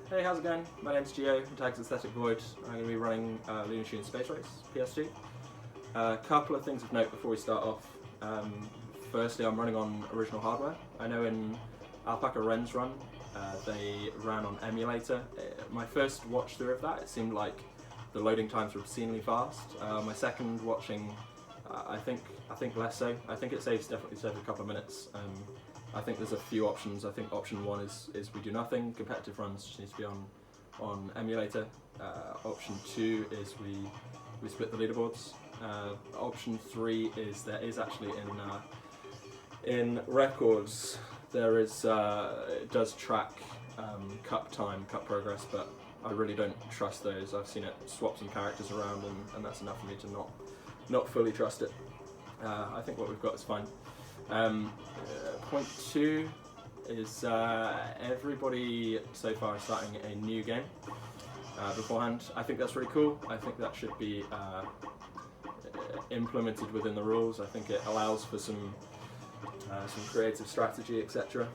Hey, how's it going? My name's Gio, Tags Aesthetic Void. I'm going to be running Looney Space Race, PS2. A couple of things of note before we start off. Firstly, I'm running on original hardware. I know in Alpaca Ren's run, they ran on emulator. My first watch through of that, it seemed like the loading times were obscenely fast. My second watching, I think less so. I think it definitely saves a couple of minutes. I think there's a few options. I think option one is we do nothing. Competitive runs just need to be on emulator. Option two is we split the leaderboards. Option three is there is actually in records there is it does track cup time, cup progress, but I really don't trust those. I've seen it swap some characters around, and that's enough for me to not fully trust it. I think what we've got is fine. Point two is everybody so far is starting a new game beforehand. I think that's really cool. I think that should be implemented within the rules. I think it allows for some creative strategy, etc.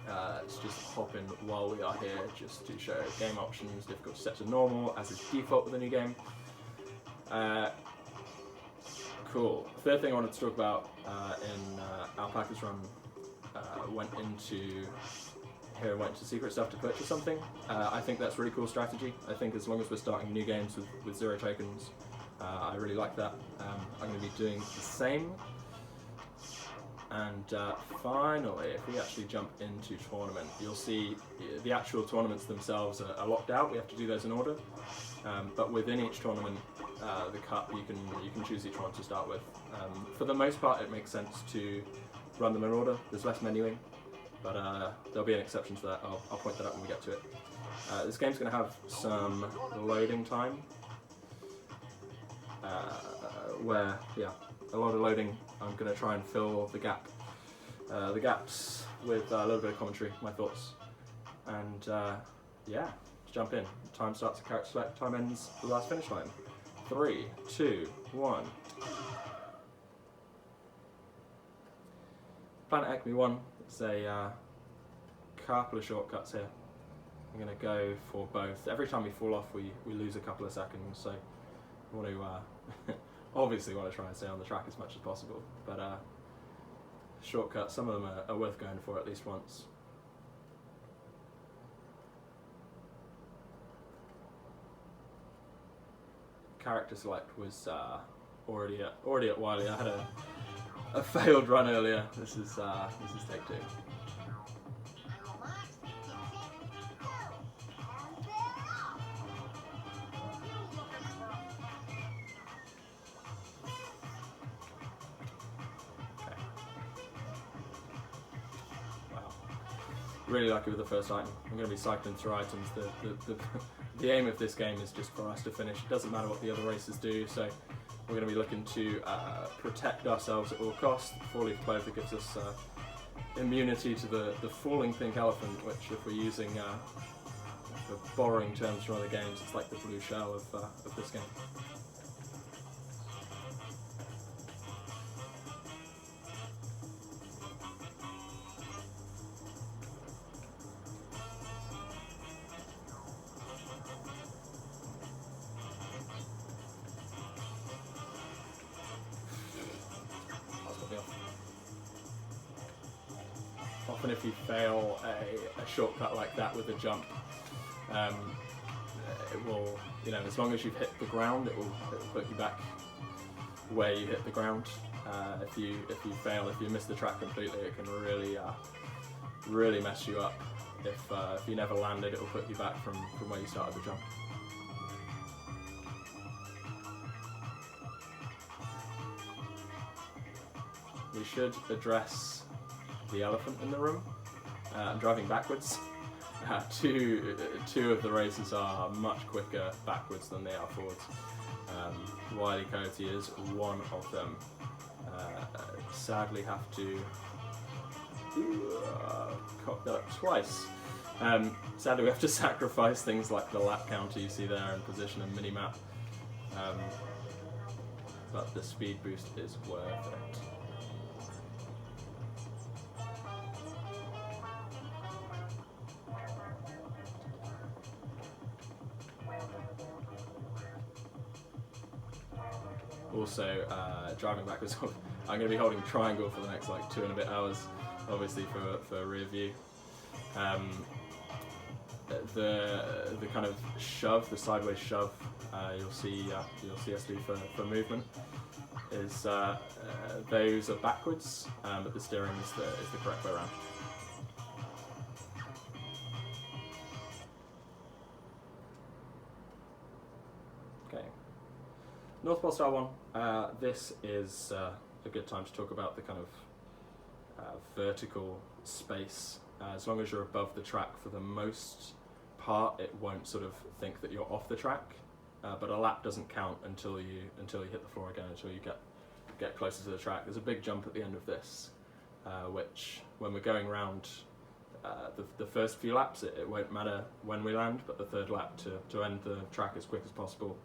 Let's just hop in while we are here just to show game options. Difficulty set to normal as is default with the new game. Cool. Third thing I wanted to talk about in Alpaca's run went into secret stuff to purchase something. I think that's really cool strategy. I think as long as we're starting new games with 0 tokens, I really like that. I'm going to be doing the same. And finally, if we actually jump into tournament, you'll see the actual tournaments themselves are locked out. We have to do those in order. But within each tournament, the cup, you can choose each one to start with. For the most part, it makes sense to run them in order. There's less menuing, but there'll be an exception to that. I'll point that out when we get to it. This game's going to have some loading time, where a lot of loading. I'm going to try and fill the gaps with a little bit of commentary, my thoughts, and let's jump in. Time starts at character select. Time ends the last finish line. 3, 2, 1. Planet Acme 1, it's a couple of shortcuts here. I'm going to go for both. Every time we fall off, we lose a couple of seconds, so I want to obviously want to try and stay on the track as much as possible, but shortcuts, some of them are worth going for at least once. Character select was already at Wiley. I had a failed run earlier. This is take 2. Really lucky with the first item. I'm going to be cycling through items. The aim of this game is just for us to finish. It doesn't matter what the other races do, so we're going to be looking to protect ourselves at all costs. The 4-leaf clover gives us immunity to the falling pink elephant, which if we're using for borrowing terms from other games, it's like the blue shell of this game. Often if you fail a shortcut like that with a jump, it will, as long as you've hit the ground, it will put you back where you hit the ground. If you fail, if you miss the track completely, it can really mess you up. If you never landed, it will put you back from where you started the jump. We should address the elephant in the room. I'm driving backwards. Two of the races are much quicker backwards than they are forwards. Wile E. Coyote is one of them. Sadly have to cock that up twice. Sadly we have to sacrifice things like the lap counter you see there and position and minimap. But the speed boost is worth it. Also, driving backwards, I'm going to be holding triangle for the next like 2 and a bit hours, obviously for rear view. The kind of shove, the sideways shove, you'll see us do for movement. Is those are backwards, but the steering is the correct way around. Okay. North Pole Star 1. This is a good time to talk about the kind of vertical space. As long as you're above the track for the most part, it won't sort of think that you're off the track. But a lap doesn't count until you hit the floor again, until you get closer to the track. There's a big jump at the end of this, which when we're going around the first few laps, it won't matter when we land, but the third lap to end the track as quick as possible,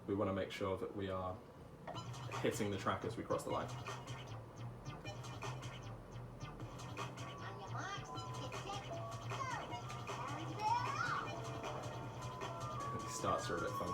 we want to make sure that we are hitting the track as we cross the line. These starts are a bit funky.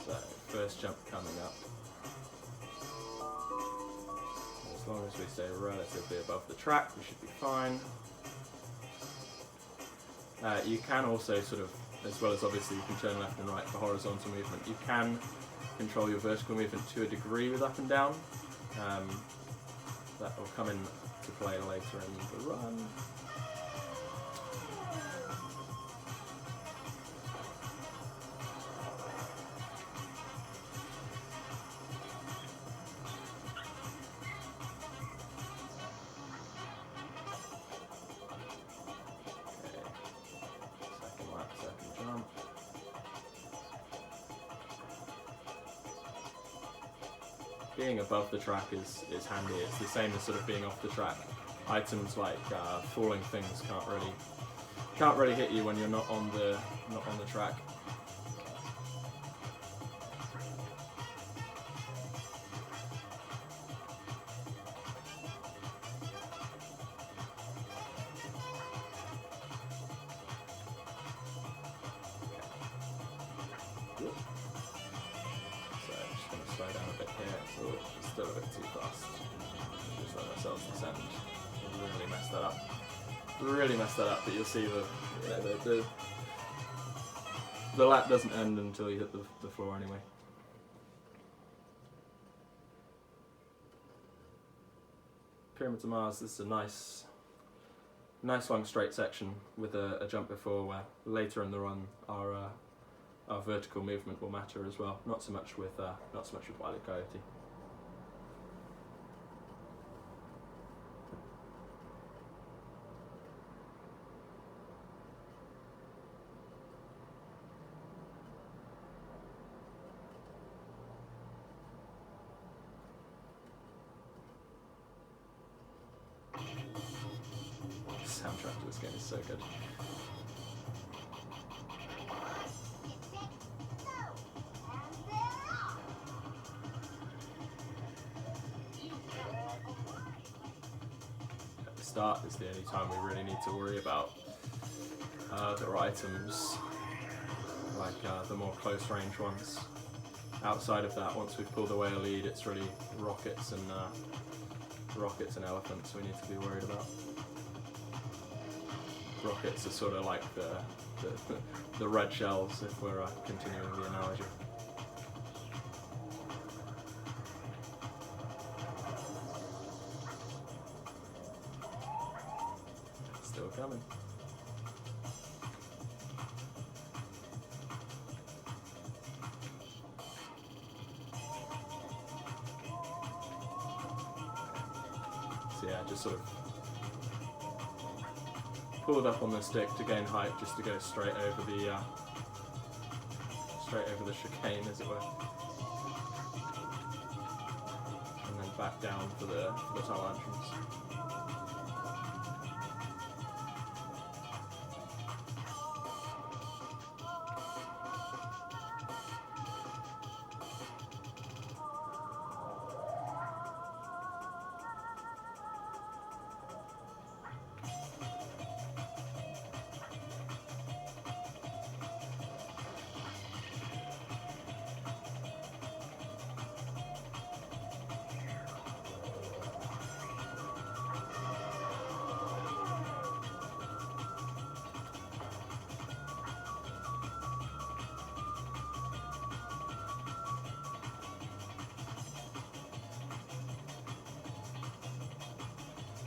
So, first jump coming up. As long as we stay relatively above the track, we should be fine. You can also sort of, as well as obviously you can turn left and right for horizontal movement, you can control your vertical movement to a degree with up and down. That will come into play later in the run. Being above the track is handy. It's the same as sort of being off the track. Items like falling things can't really hit you when you're not on the track. Slow down a bit here. Oh, still a bit too fast. Just let ourselves descend. Really messed that up. Really messed that up, but you'll see the lap doesn't end until you hit the floor anyway. Pyramids of Mars, this is a nice long straight section with a jump before, where later in the run our vertical movement will matter as well. Not so much with Wile E. Coyote. The soundtrack to this game is so good. Start is the only time we really need to worry about other items, like the more close range ones. Outside of that, once we've pulled away a lead, it's really rockets and elephants we need to be worried about. Rockets are sort of like the red shells, if we're continuing the analogy. Still coming. So yeah, just sort of pulled up on the stick to gain height, just to go straight over the chicane, as it were. back down for the tunnel entrance.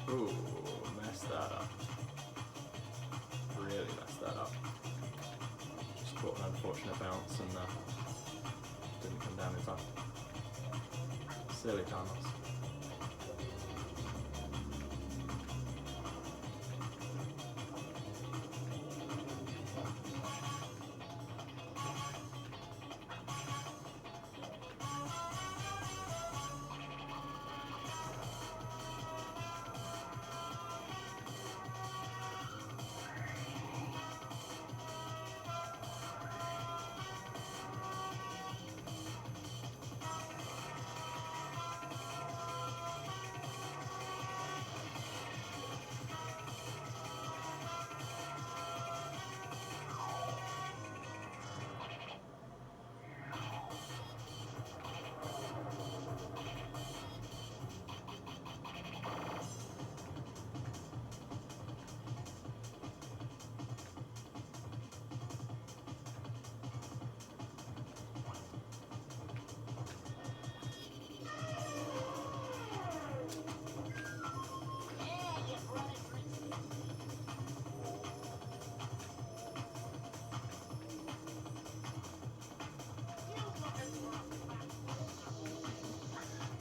Ooh, messed that up. Really messed that up. Just caught an unfortunate bounce and didn't come down in time. Silly time loss.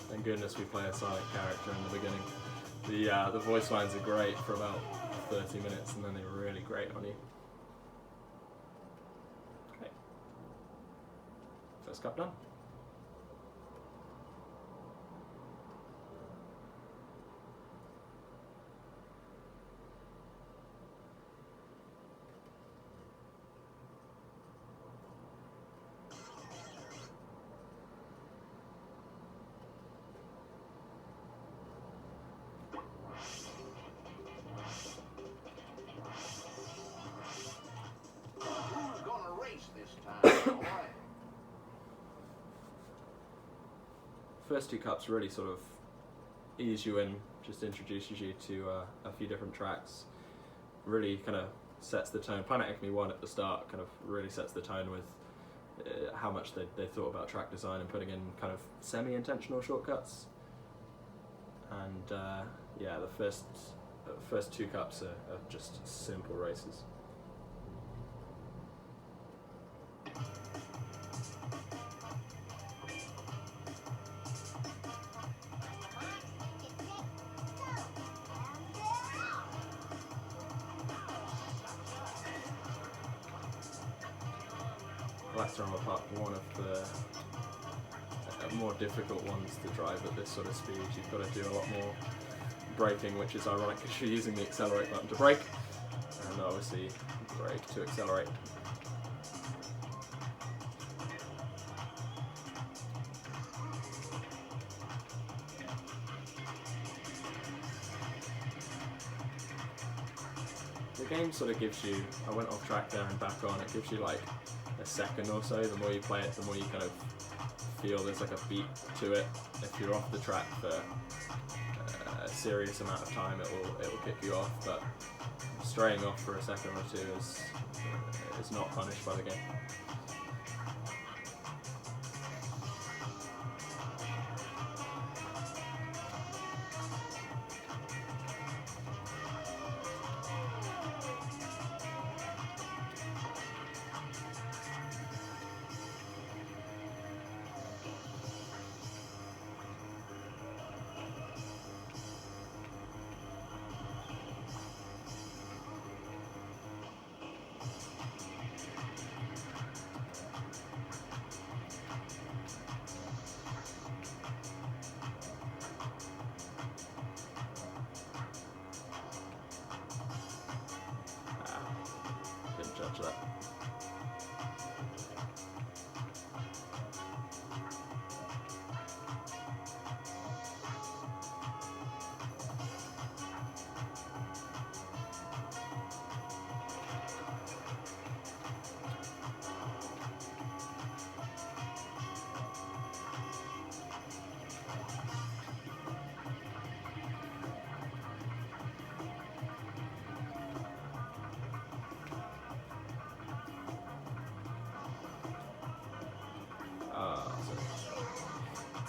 Thank goodness we play a silent character in the beginning. The voice lines are great for about 30 minutes and then they really grate on you. Okay. First cup done. First two cups really sort of ease you in, just introduces you to a few different tracks, really kind of sets the tone. Planet Acme 1 at the start kind of really sets the tone with how much they thought about track design and putting in kind of semi-intentional shortcuts. And yeah, the first two cups are just simple races. Asteroid Belt, one of the more difficult ones to drive at this sort of speed. You've got to do a lot more braking, which is ironic because you're using the accelerate button to brake, and obviously brake to accelerate. The game sort of gives you, I went off track there and back on, it gives you like a second or so. The more you play it, the more you kind of feel there's like a beat to it. If you're off the track for a serious amount of time, it will kick you off, but straying off for a second or two is not punished by the game. much of that.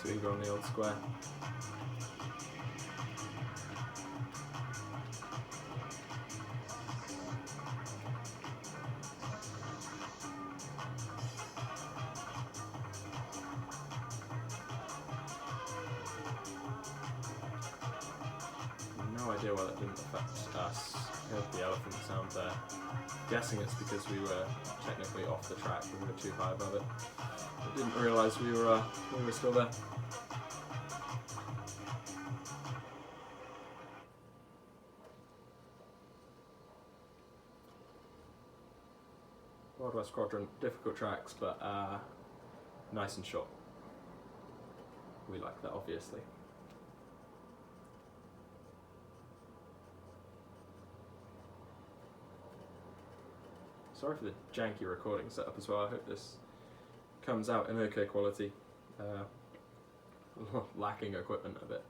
Too eager on the old square. No idea why that didn't affect us. Heard the elephant sound there. Guessing it's because we were technically off the track, we were too high above it. I didn't realise we were still there. Wild West Quadrant, difficult tracks, but nice and short. We like that, obviously. Sorry for the janky recording setup as well. I hope this comes out in okay quality. Lacking equipment a bit.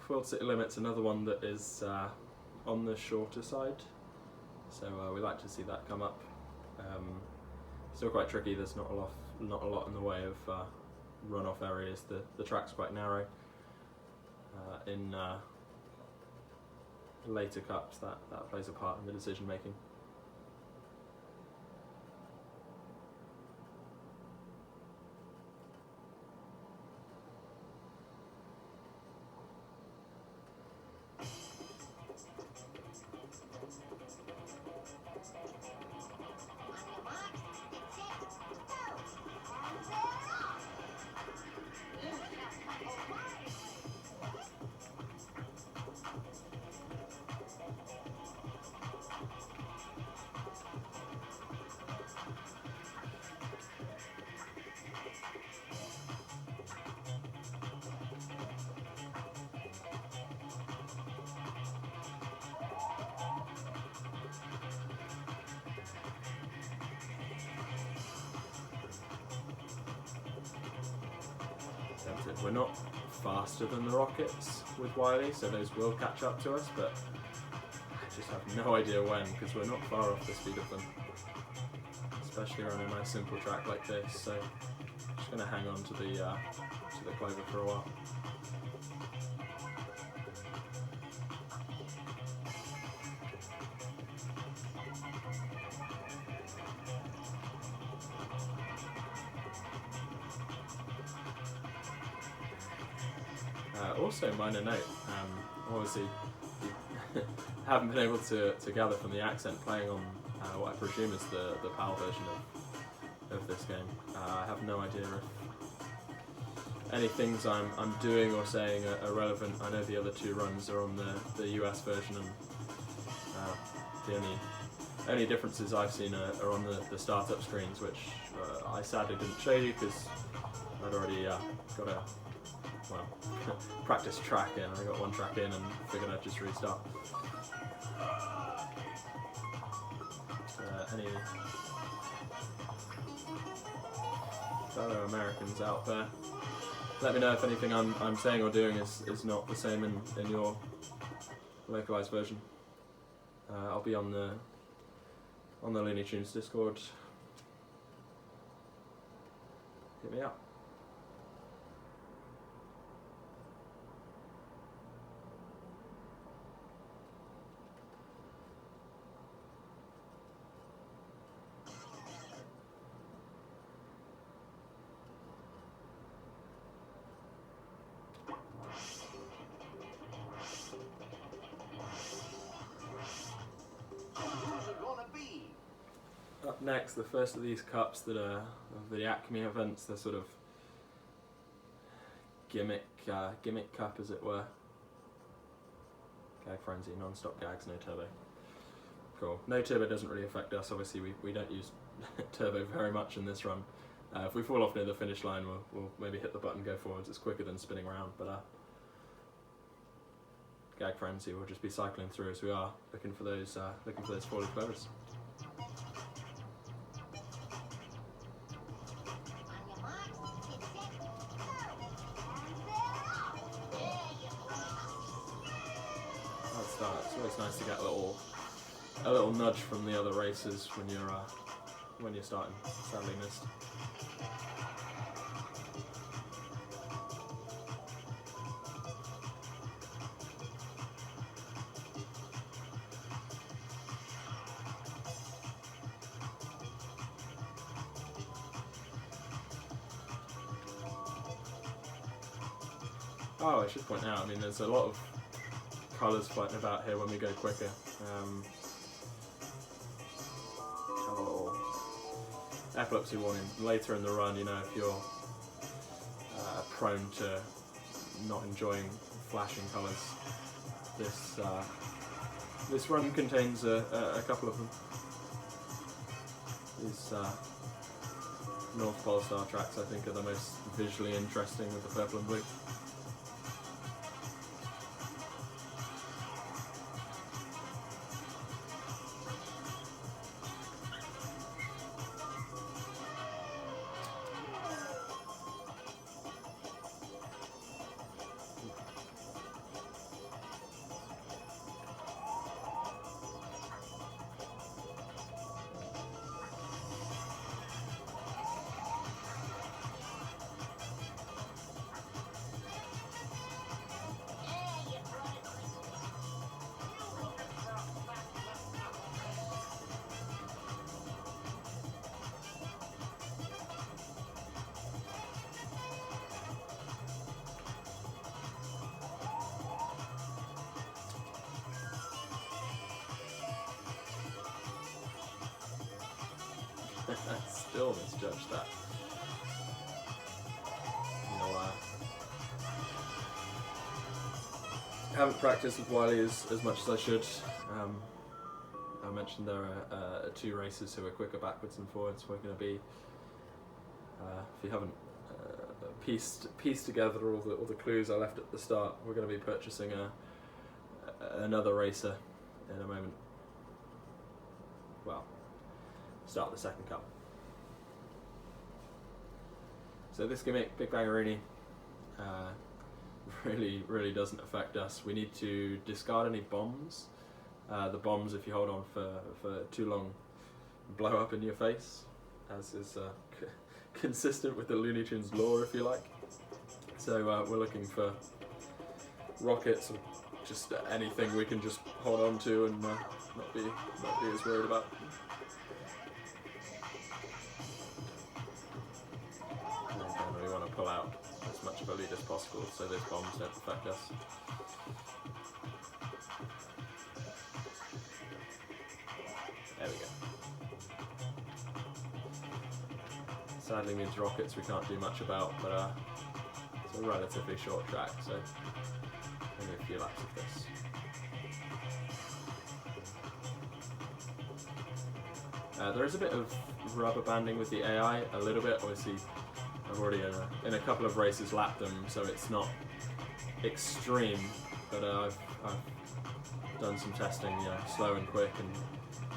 World City Limit's another one that is on the shorter side, so we like to see that come up. Still quite tricky. There's not a lot in the way of runoff areas. The track's quite narrow. In later cups, that plays a part in the decision making. We're not faster than the rockets with Wily, so those will catch up to us, but I just have no idea when, because we're not far off the speed of them, especially on a nice simple track like this. So I'm just going to hang on to the Clover for a while. Also, minor note, obviously you haven't been able to gather from the accent playing on what I presume is the PAL version of this game. I have no idea if any things I'm doing or saying are relevant. I know the other two runs are on the US version, and the only differences I've seen are on the startup screens, which I sadly didn't show you because I'd already got a practice track in. I got one track in and figured I'd just restart. Any fellow Americans out there, let me know if anything I'm saying or doing is not the same in your localized version. I'll be on the Looney Tunes Discord. Hit me up. Up next, the first of these cups that are of the Acme events, the sort of gimmick cup, as it were. Gag frenzy, non-stop gags, no turbo. Cool. No turbo doesn't really affect us. Obviously, we don't use turbo very much in this run. If we fall off near the finish line, we'll maybe hit the button, go forwards. It's quicker than spinning around, but gag frenzy, we'll just be cycling through as we are, looking for those 40 clovers. It's always nice to get a little nudge from the other racers when you're starting. Sadly missed. Oh, I should point out, I mean, there's a lot of colours floating about here when we go quicker. Have a little epilepsy warning. Later in the run, you know, if you're prone to not enjoying flashing colours, this run contains a couple of them. These North Pole Star tracks, I think, are the most visually interesting with the purple and blue. Still misjudged that. I haven't practiced with Wiley as much as I should. I mentioned there are two racers who are quicker backwards and forwards. We're going to be, if you haven't pieced together all the clues I left at the start, we're going to be purchasing another racer in a moment. Well, start the second cup. So this gimmick, Big Bang Rooney, really doesn't affect us. We need to discard any bombs. The bombs, if you hold on for too long, blow up in your face, as is consistent with the Looney Tunes lore, if you like. So we're looking for rockets, or just anything we can just hold on to and not be as worried about. We want to pull out as much of a lead as possible. particles, so those bombs don't affect us. There we go. Sadly means rockets we can't do much about, but it's a relatively short track, so only a few laps of this. There is a bit of rubber banding with the AI, a little bit. Obviously, I've already in a couple of races lapped them, so it's not extreme. But I've done some testing, you know, slow and quick, and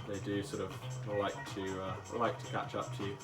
they do sort of like to catch up to you.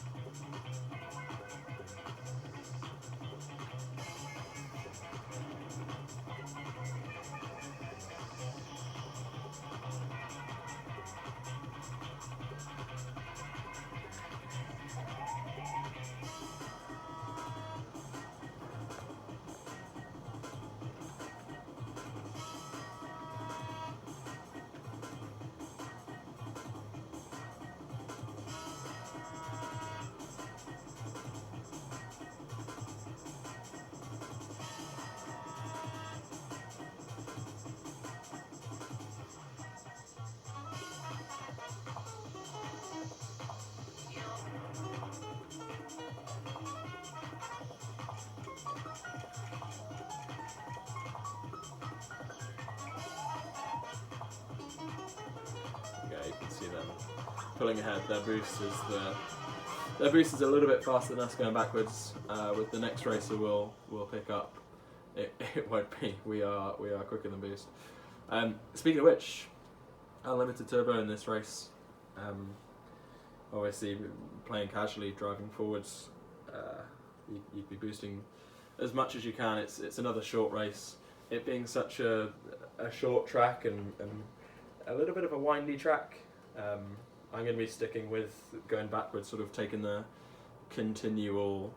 You can see them pulling ahead. Their boost is a little bit faster than us going backwards. With the next racer, we'll pick up. It won't be. We are quicker than boost. Speaking of which, unlimited turbo in this race. Obviously, playing casually, driving forwards, you'd be boosting as much as you can. It's another short race. It being such a short track and a little bit of a windy track, I'm going to be sticking with going backwards, sort of taking the continual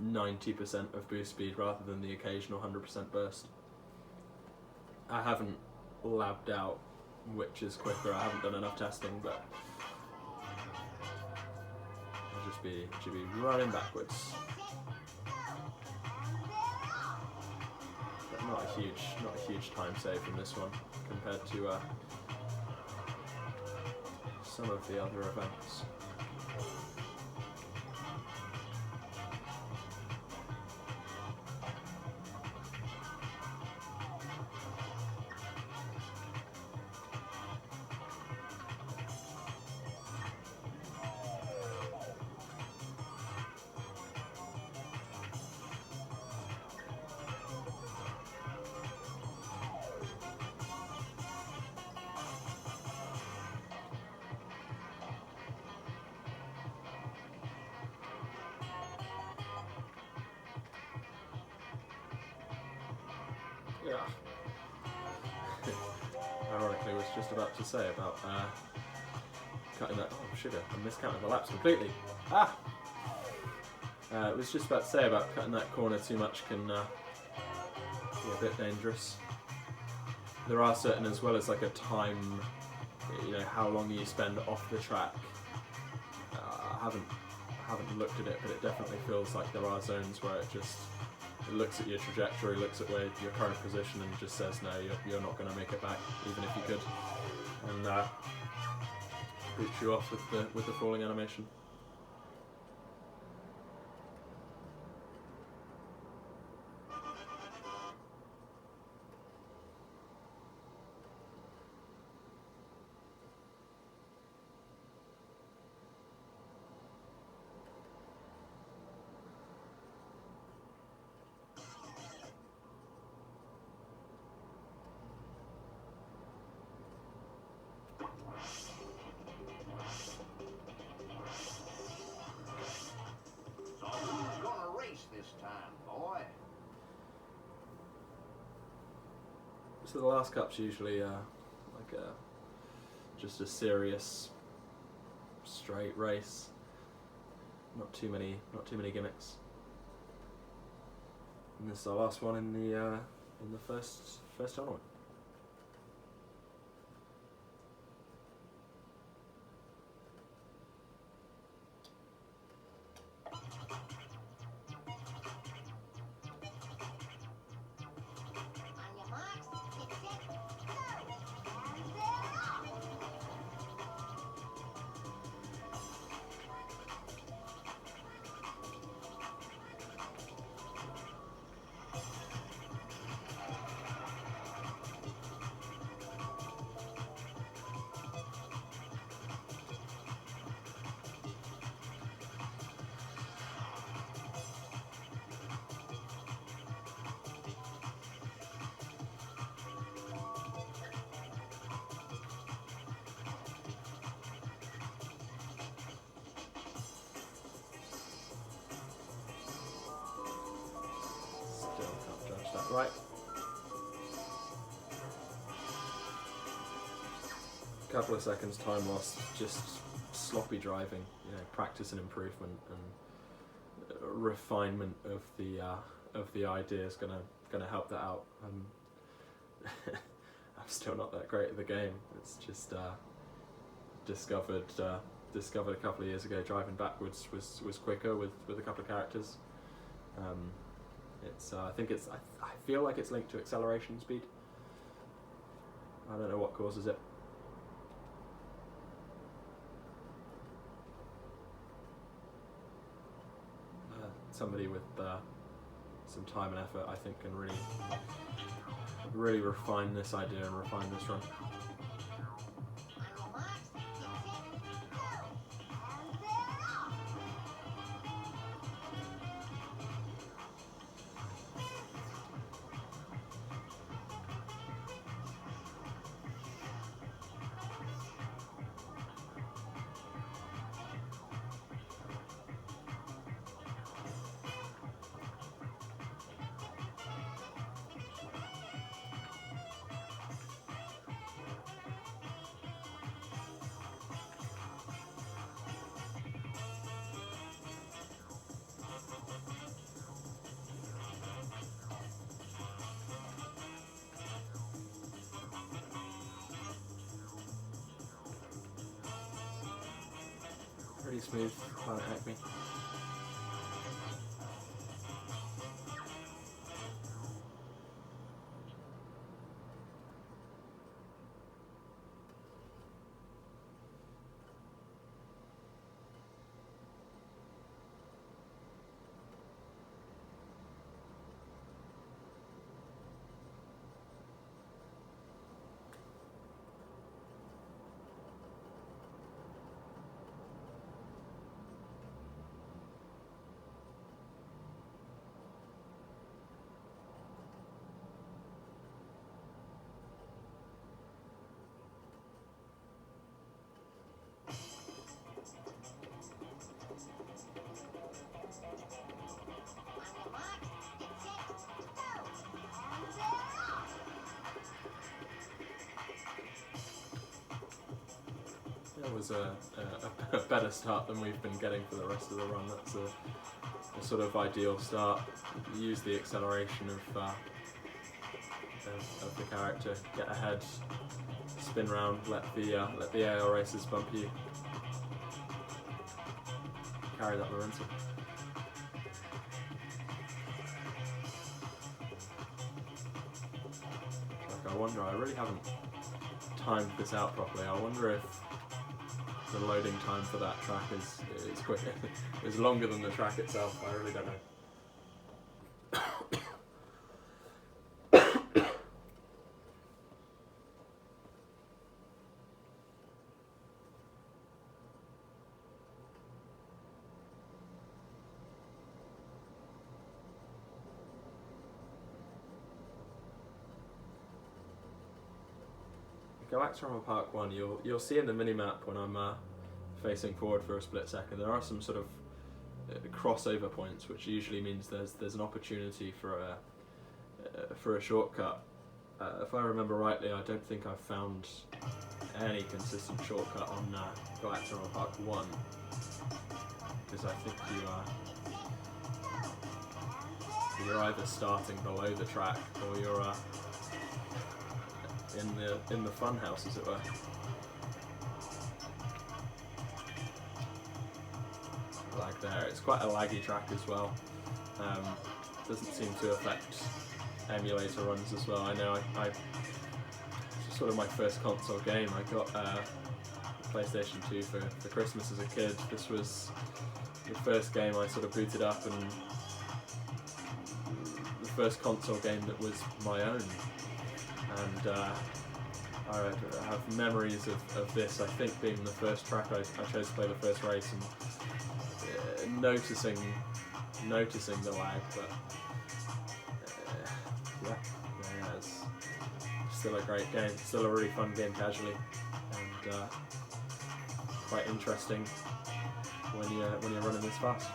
90% of boost speed rather than the occasional 100% burst. I haven't labbed out which is quicker. I haven't done enough testing, but I'll just be running backwards. But not a huge time save from this one compared to some of the other events. Yeah. Ironically, I was just about to say about cutting that. Oh, sugar! I miscounted the laps completely. Ah! I was just about to say about cutting that corner too much can be a bit dangerous. There are certain, as well as like a time, you know, how long you spend off the track. I haven't looked at it, but it definitely feels like there are zones where it looks at your trajectory, looks at where your current position, and just says, no, you're not going to make it back, even if you could, and boots you off with the falling animation. So the last cup's usually just a serious, straight race. Not too many gimmicks. And this is our last one in the first tournament. right. Couple of seconds time lost, just sloppy driving. You know, practice and improvement and refinement of the idea is gonna help that out. I'm still not that great at the game. It's just discovered a couple of years ago. Driving backwards was quicker with a couple of characters. I feel like it's linked to acceleration speed. I don't know what causes it. Somebody with some time and effort, I think, can really refine this idea and refine this run. Pretty smooth, Planet Acme. That was a better start than we've been getting for the rest of the run. That's a sort of ideal start. Use the acceleration of the character, get ahead, spin round, let the AR racers bump you, carry that momentum. Like, I wonder, I really haven't timed this out properly. I wonder if the loading time for that track is quicker, is longer than the track itself. I really don't know. Go back to Park 1, you'll see in the minimap when I'm facing forward for a split second, there are some sort of crossover points, which usually means there's an opportunity for a shortcut. If I remember rightly, I don't think I've found any consistent shortcut on Galactic Park 1, because I think you're either starting below the track or you're in the fun house, as it were. Lag there. It's quite a laggy track as well. Doesn't seem to affect emulator runs as well. I know it's sort of my first console game. I got PlayStation 2 for Christmas as a kid. This was the first game I sort of booted up, and the first console game that was my own. And I have memories of this, I think, being the first track I chose to play the first race, and noticing the lag, but yeah, it's still a great game, still a really fun game casually, and quite interesting when you're running this fast.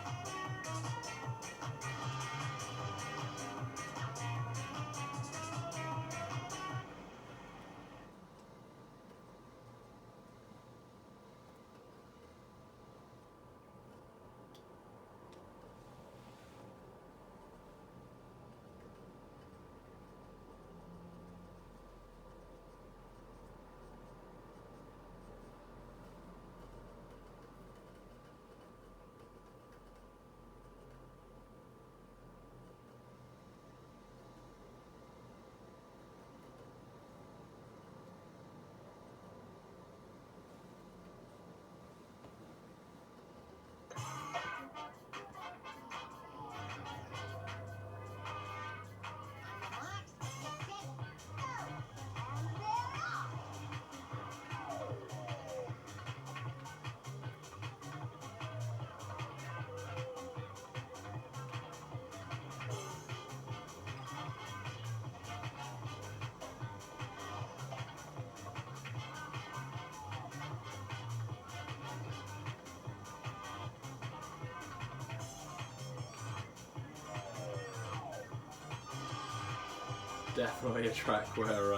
definitely a track where,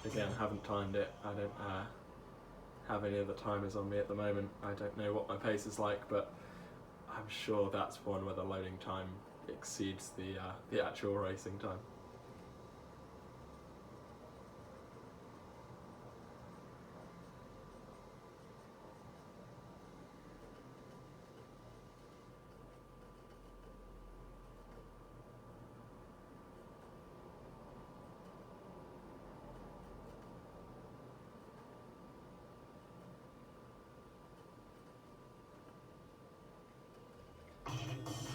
again, haven't timed it. I don't have any of the timers on me at the moment. I don't know what my pace is like, but I'm sure that's one where the loading time exceeds the actual racing time.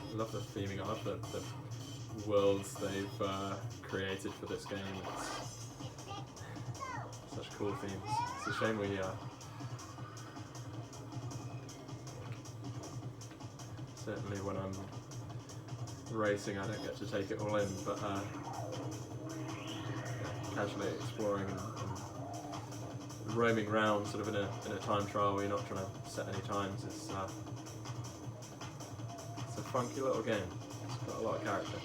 I love the theming, I love the worlds they've created for this game. It's such cool themes. It's a shame we certainly when I'm racing I don't get to take it all in, but casually exploring and roaming around sort of in a time trial where you're not trying to set any times is it's a funky little game. It's got a lot of character.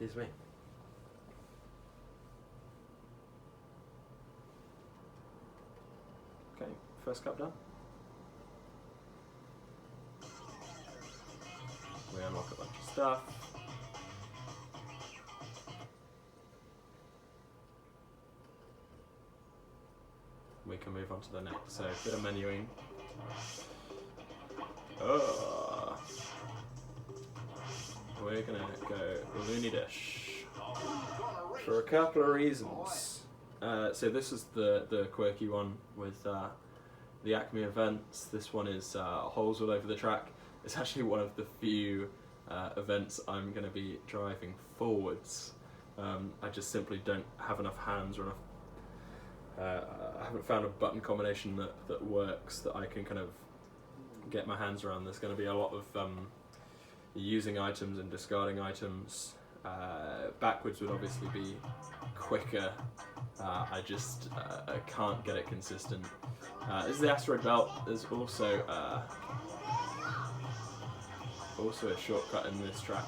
Excuse me. Okay, first cup done. We unlock a bunch of stuff. We can move on to the next, so a bit of menuing. We're gonna go Looney Dish for a couple of reasons. So this is the quirky one with the Acme events. This one is holes all over the track. It's actually one of the few events I'm going to be driving forwards. I just simply don't have enough hands or enough. I haven't found a button combination that works that I can kind of get my hands around. There's going to be a lot of using items and discarding items. Backwards would obviously be quicker. I just can't get it consistent. This is the Asteroid Belt. There's also a shortcut in this track.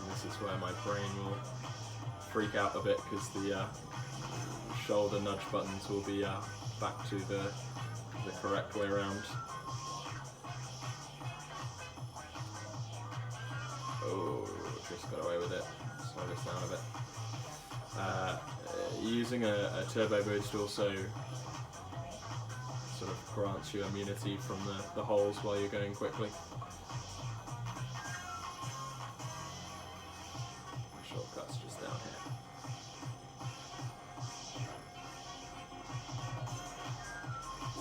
And this is where my brain will freak out a bit because the shoulder nudge buttons will be back to the correct way around. Oh, just got away with it. Slow this down a bit. Using a turbo boost also sort of grants you immunity from the holes while you're going quickly. Shortcut's just down here.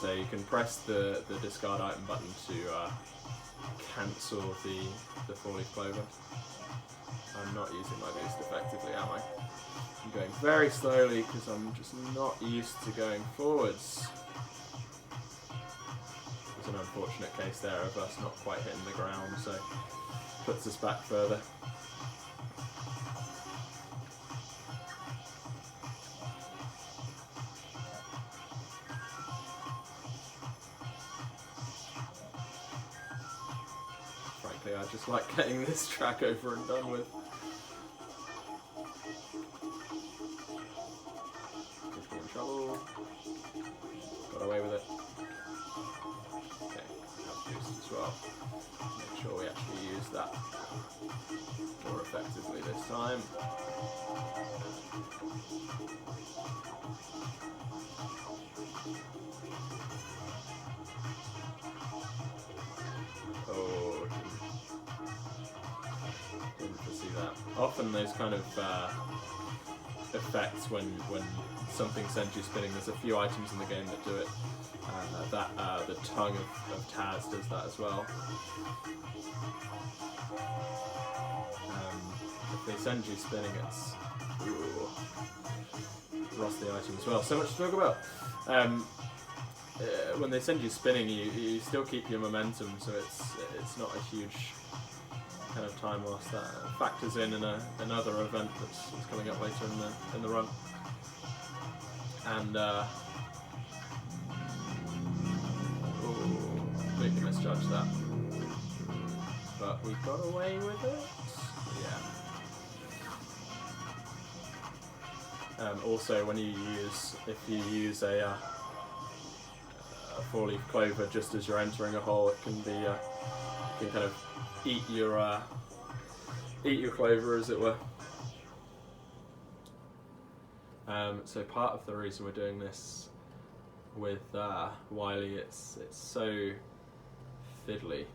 So you can press the discard item button to cancel the four-leaf clover. I'm not using my boost effectively, am I? I'm going very slowly because I'm just not used to going forwards. There's an unfortunate case there of us not quite hitting the ground, so puts us back further. Frankly, I just like getting this track over and done with. Trouble. Got away with it. Okay, have boost as well. Make sure we actually use that more effectively this time. Oh, didn't foresee that. Often those kind of effects when something sends you spinning, there's a few items in the game that do it. The tongue of Taz does that as well. If they send you spinning, it's lost the item as well. So much to talk about. When they send you spinning, you still keep your momentum, so it's not a huge kind of time loss. That factors in another event that's coming up later in the run. And completely misjudged that, but we got away with it. Yeah. Also, when if you use a 4-leaf clover just as you're entering a hole, it can be you can kind of eat your clover, as it were. So part of the reason we're doing this with Wily, it's so fiddly,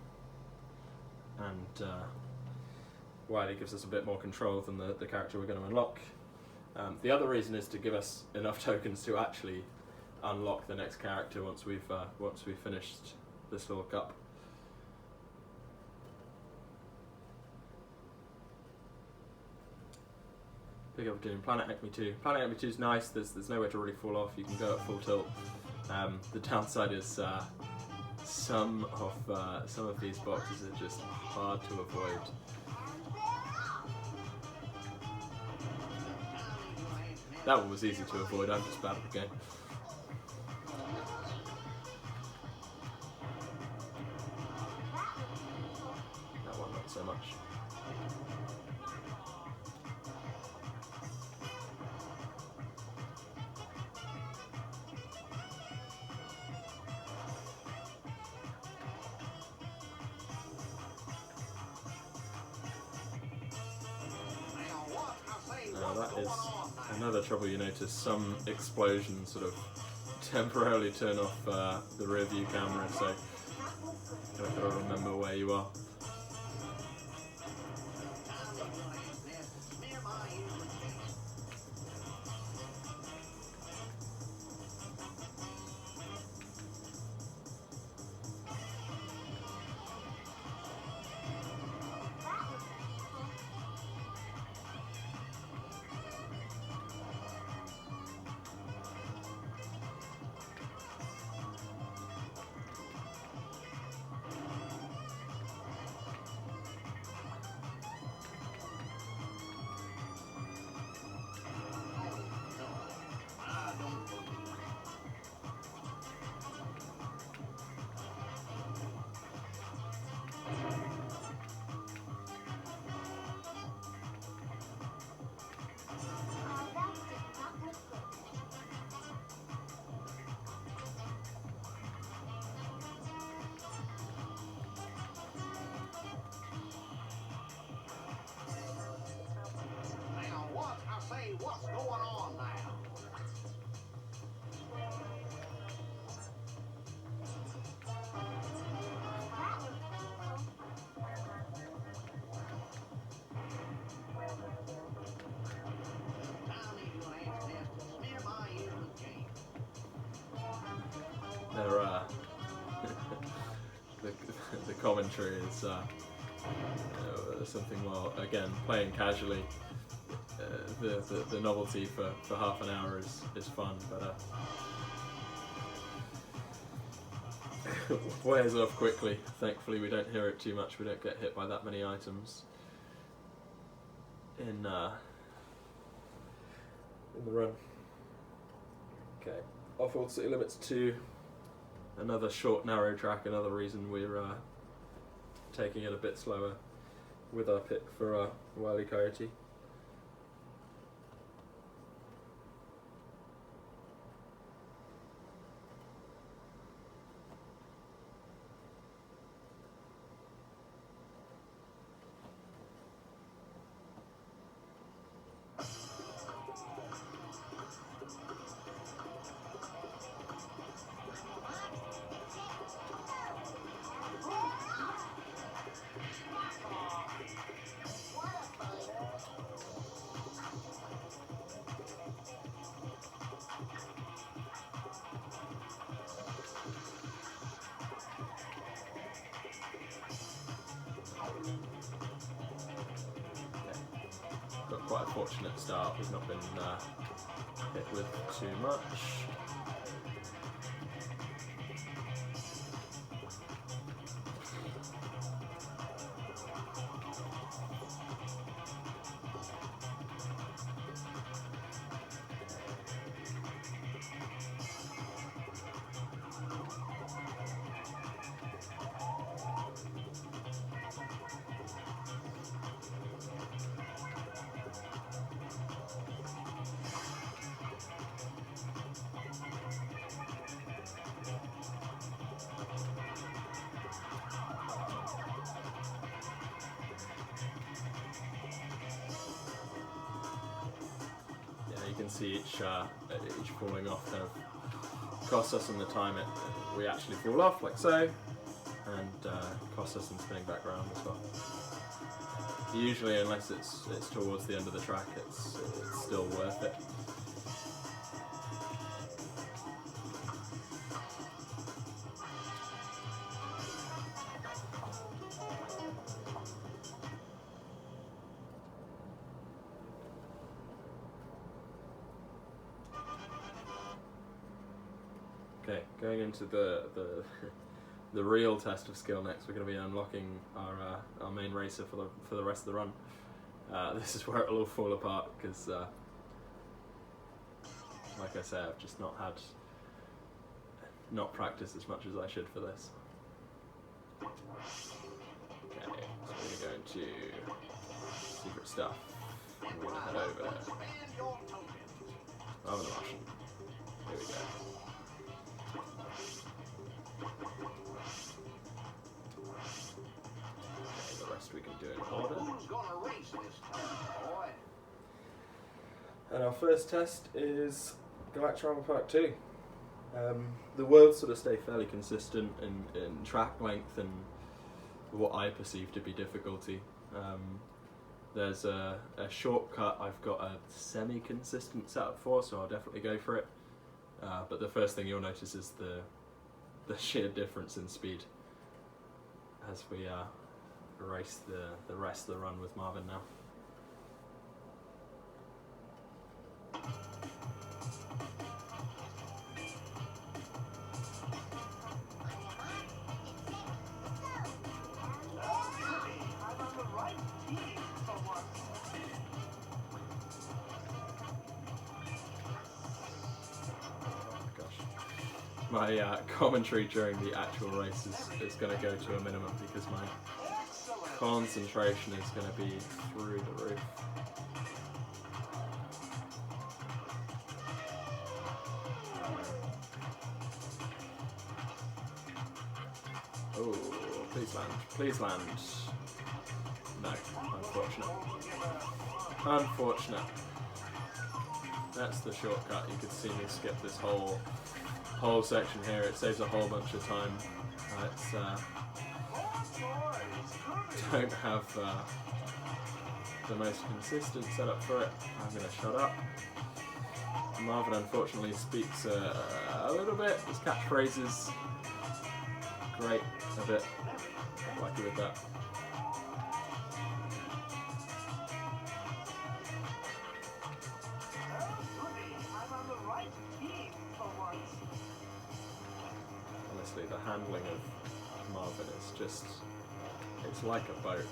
and Wily gives us a bit more control than the character we're going to unlock. The other reason is to give us enough tokens to actually unlock the next character once we've finished this little cup. Big up doing Planet Acme 2. Planet Acme 2 is nice. There's nowhere to really fall off. You can go at full tilt. The downside is some of these boxes are just hard to avoid. That one was easy to avoid. I'm just bad at the game. That one not so much. That is another trouble you notice. Some explosions sort of temporarily turn off the rear view camera, so you've got to remember where you are. What's going on now? The commentary is something. Well, again, playing casually. The novelty for half an hour is fun, but wears off quickly. Thankfully, we don't hear it too much. We don't get hit by that many items in the run. Okay, off-world city limits 2. Another short, narrow track. Another reason we're taking it a bit slower with our pick for Wile E. Coyote. quite a fortunate start. We've not been hit with too much. You can see each falling off kind of costs us in the time we actually fall off, like so, and costs us in spinning back around as well. Usually, unless it's towards the end of the track, it's still worth it. Okay, going into the real test of skill next, we're going to be unlocking our main racer for the rest of the run. This is where it'll all fall apart because, like I say, I've just not practiced as much as I should for this. Okay, so we're going to go into secret stuff. We're going to head over. I'm the Martian. Here we go. We can do it in order. And our first test is Galactic Part 2. The worlds sort of stay fairly consistent in track length and what I perceive to be difficulty. There's a shortcut I've got a semi-consistent setup for, so I'll definitely go for it. But the first thing you'll notice is the sheer difference in speed as we race the rest of the run with Marvin now. My commentary during the actual race is going to go to a minimum because my concentration is going to be through the roof. Oh, please land, please land. No, unfortunate. Unfortunate. That's the shortcut. You could see me skip this whole section here. It saves a whole bunch of time. Don't have the most consistent setup for it. I'm going to shut up. Marvin unfortunately speaks a little bit. His catchphrases, great, a bit lucky with that. Honestly, the handling of Marvin is just, it's like a boat.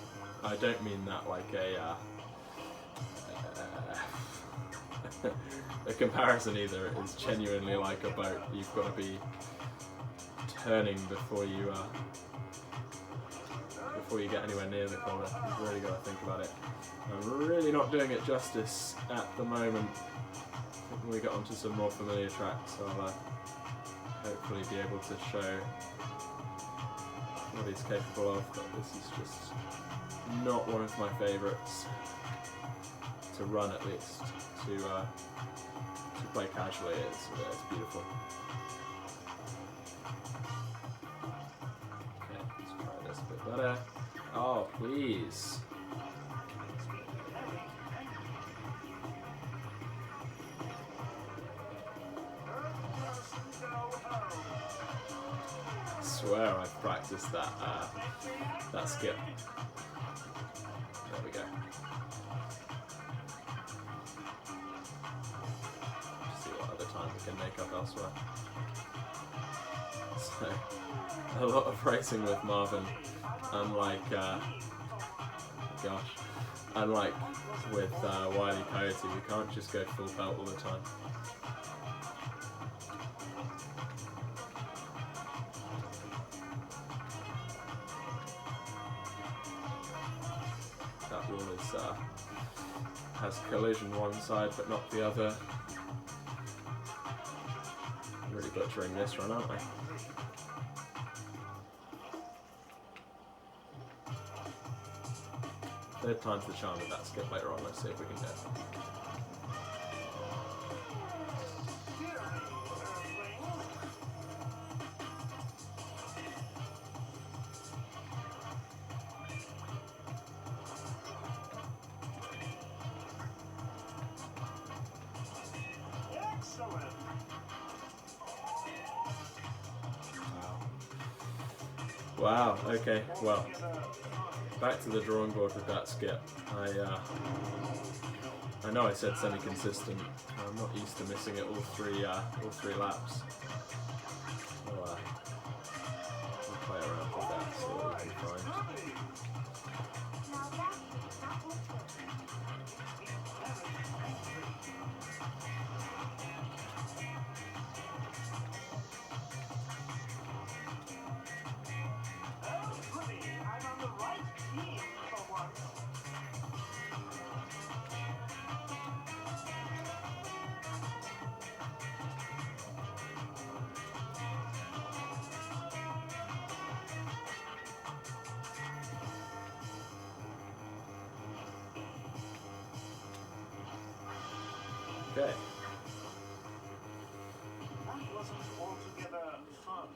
I don't mean that like a comparison either. It's genuinely like a boat. You've got to be turning before you get anywhere near the corner. You've really got to think about it. I'm really not doing it justice at the moment. I think when we get onto some more familiar tracks, I'll hopefully be able to show what he's capable of, but this is just not one of my favourites to run, at least. To play casually, it's beautiful. Okay, let's try this a bit better. Oh, please. I swear I've practiced that skip. There we go. elsewhere. So, a lot of racing with Marvin, unlike, unlike with Wile E. Coyote, we can't just go full belt all the time. That wall is, has collision one side but not the other. Really butchering this run, aren't I? Third time's the charm with that skip later on. Let's see if we can do it. Wow, okay, well, back to the drawing board with that skip. I know I said semi-consistent. I'm not used to missing it all three laps. So, we'll play around with that, so it'll be fine. Okay. That wasn't altogether fun.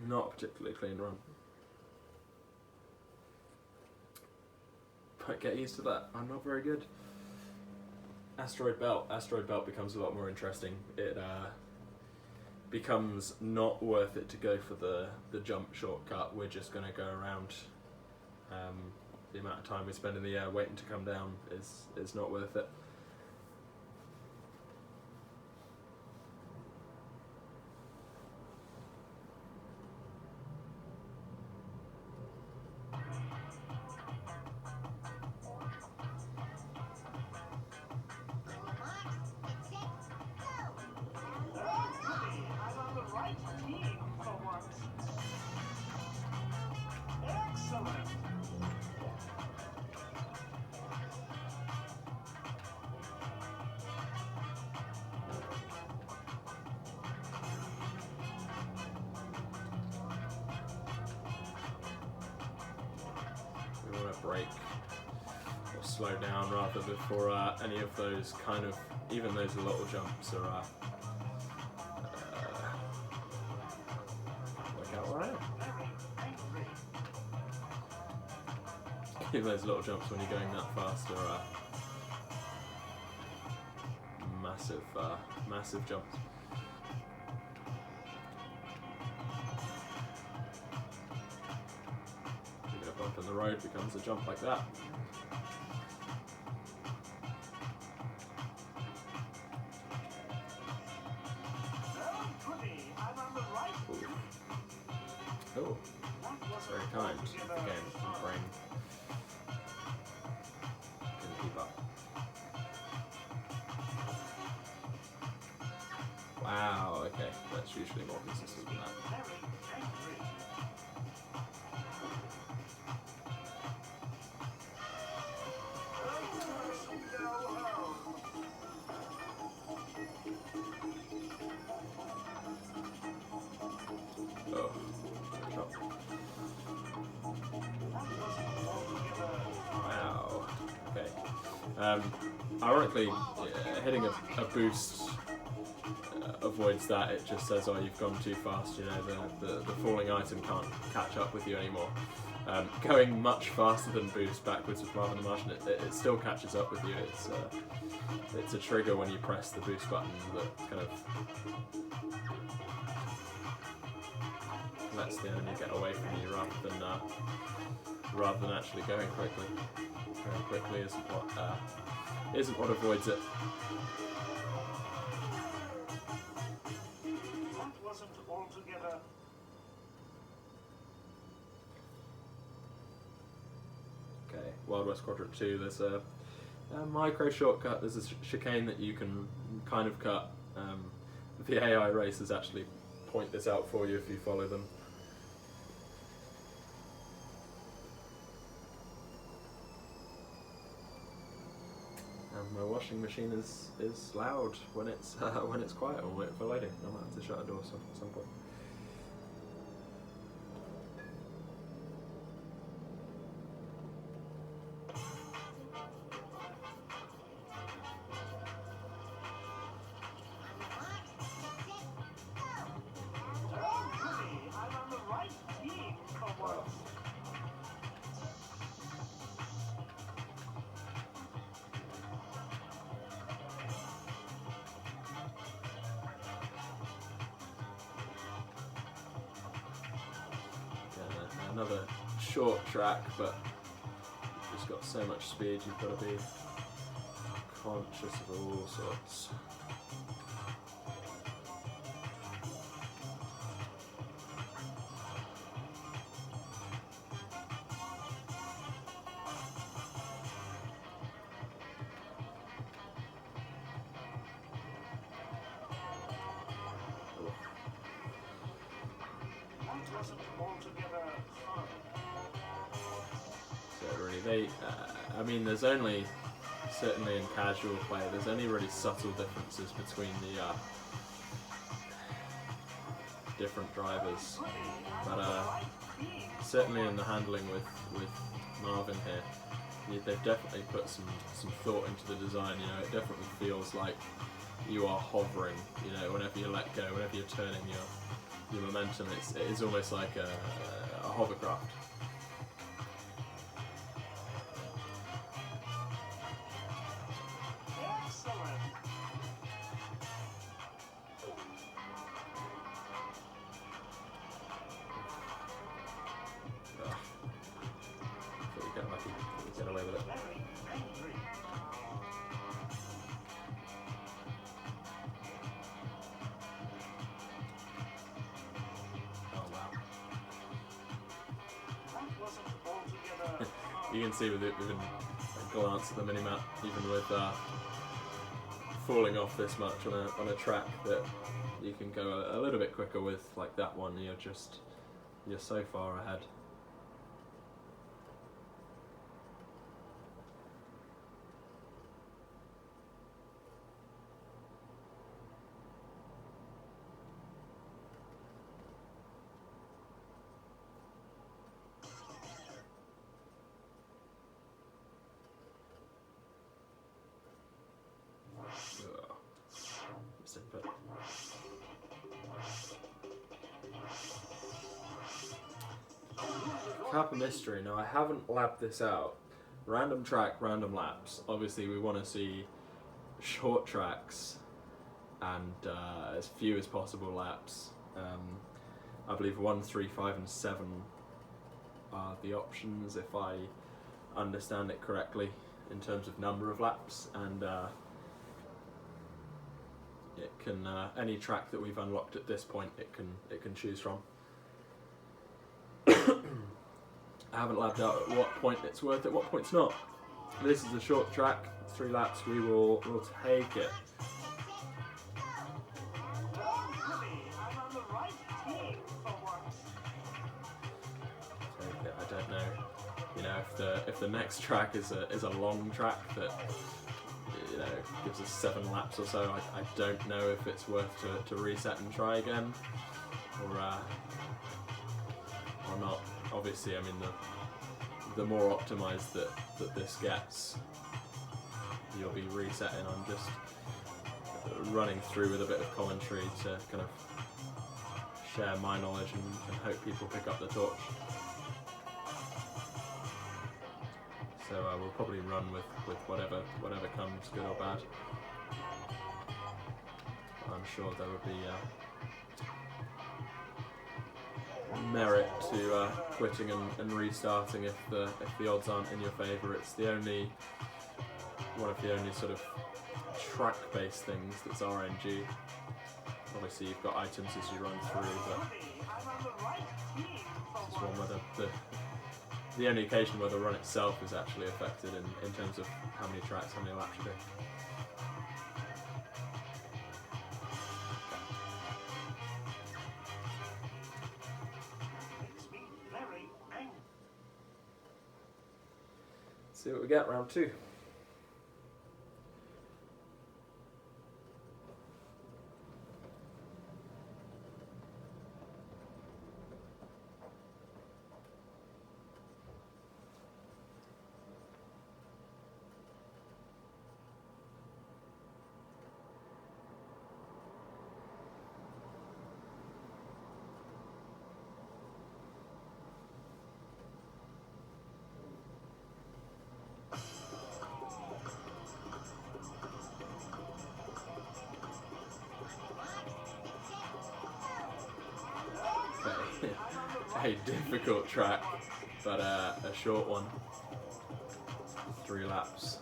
Not a particularly clean run. But get used to that. I'm not very good. Asteroid Belt. Asteroid Belt becomes a lot more interesting. It becomes not worth it to go for the jump shortcut. We're just going to go around. The amount of time we spend in the air waiting to come down is not worth it. We want to brake or slow down rather before any of those kind of, even those little jumps are work out where I am. Even those little jumps when you're going that fast are massive jumps. A bump in the road becomes a jump like that. Oh, that's very kind. Again, my brain didn't keep up. Wow, okay, that's usually more consistent than that. Wow. Okay. Ironically, hitting a boost avoids that. It just says, "Oh, you've gone too fast." You know, the falling item can't catch up with you anymore. Going much faster than boost backwards with Marvin the Martian, it still catches up with you. It's a trigger when you press the boost button that kind of lets the enemy get away from you rather than actually going quickly. Going quickly isn't what avoids it. wasn't altogether. Okay, Wild West Quadrant 2, there's a micro shortcut, there's a chicane that you can kind of cut. The AI racers actually point this out for you if you follow them. My washing machine is loud when it's quiet or wait for loading. I might have to shut a door at some point. I'm on the right team for once. Another short track, but you've just got so much speed, you've got to be conscious of all sorts. That wasn't altogether fun. So really, I mean, there's only, certainly in casual play, there's only really subtle differences between the different drivers. But certainly in the handling with Marvin here, they've definitely put some thought into the design. You know, it definitely feels like you are hovering. You know, whenever you let go, whenever you're turning your momentum, it is almost like a hovercraft. Excellent. Ugh. So you get lucky, you get away with it. Very angry. Oh wow. That wasn't altogether You can see with even a glance at the minimap, even with falling off this much on a track, that you can go a little bit quicker with. Like that one, you're so far ahead. Ugh. Missed input. Cup of Mystery. Now, I haven't labbed this out. Random track, random laps. Obviously, we want to see short tracks and as few as possible laps. I believe 1, 3, 5 and 7 are the options, if I understand it correctly, in terms of number of laps, and it can any track that we've unlocked at this point, it can choose from. I haven't labbed out at what point it's worth it, what point's not. This is a short track, 3 laps, we'll take it. I'm on the right team for once. Take it. I don't know. You know, if the next track is a long track that, you know, gives us 7 laps or so, I don't know if it's worth to reset and try again, or not. Obviously, I mean, the more optimized that this gets, you'll be resetting. I'm just running through with a bit of commentary to kind of share my knowledge and hope people pick up the torch. So we'll probably run with whatever comes, good or bad. I'm sure there will be merit to quitting and restarting if the odds aren't in your favour. It's one of the only sort of track-based things that's RNG. Obviously you've got items as you run through, but I'm on the right team for it's one where the only occasion where the run itself is actually affected in terms of how many tracks, how many laps you do. Makes me very angry. See what we get, round 2. A difficult track, but a short one. 3 laps.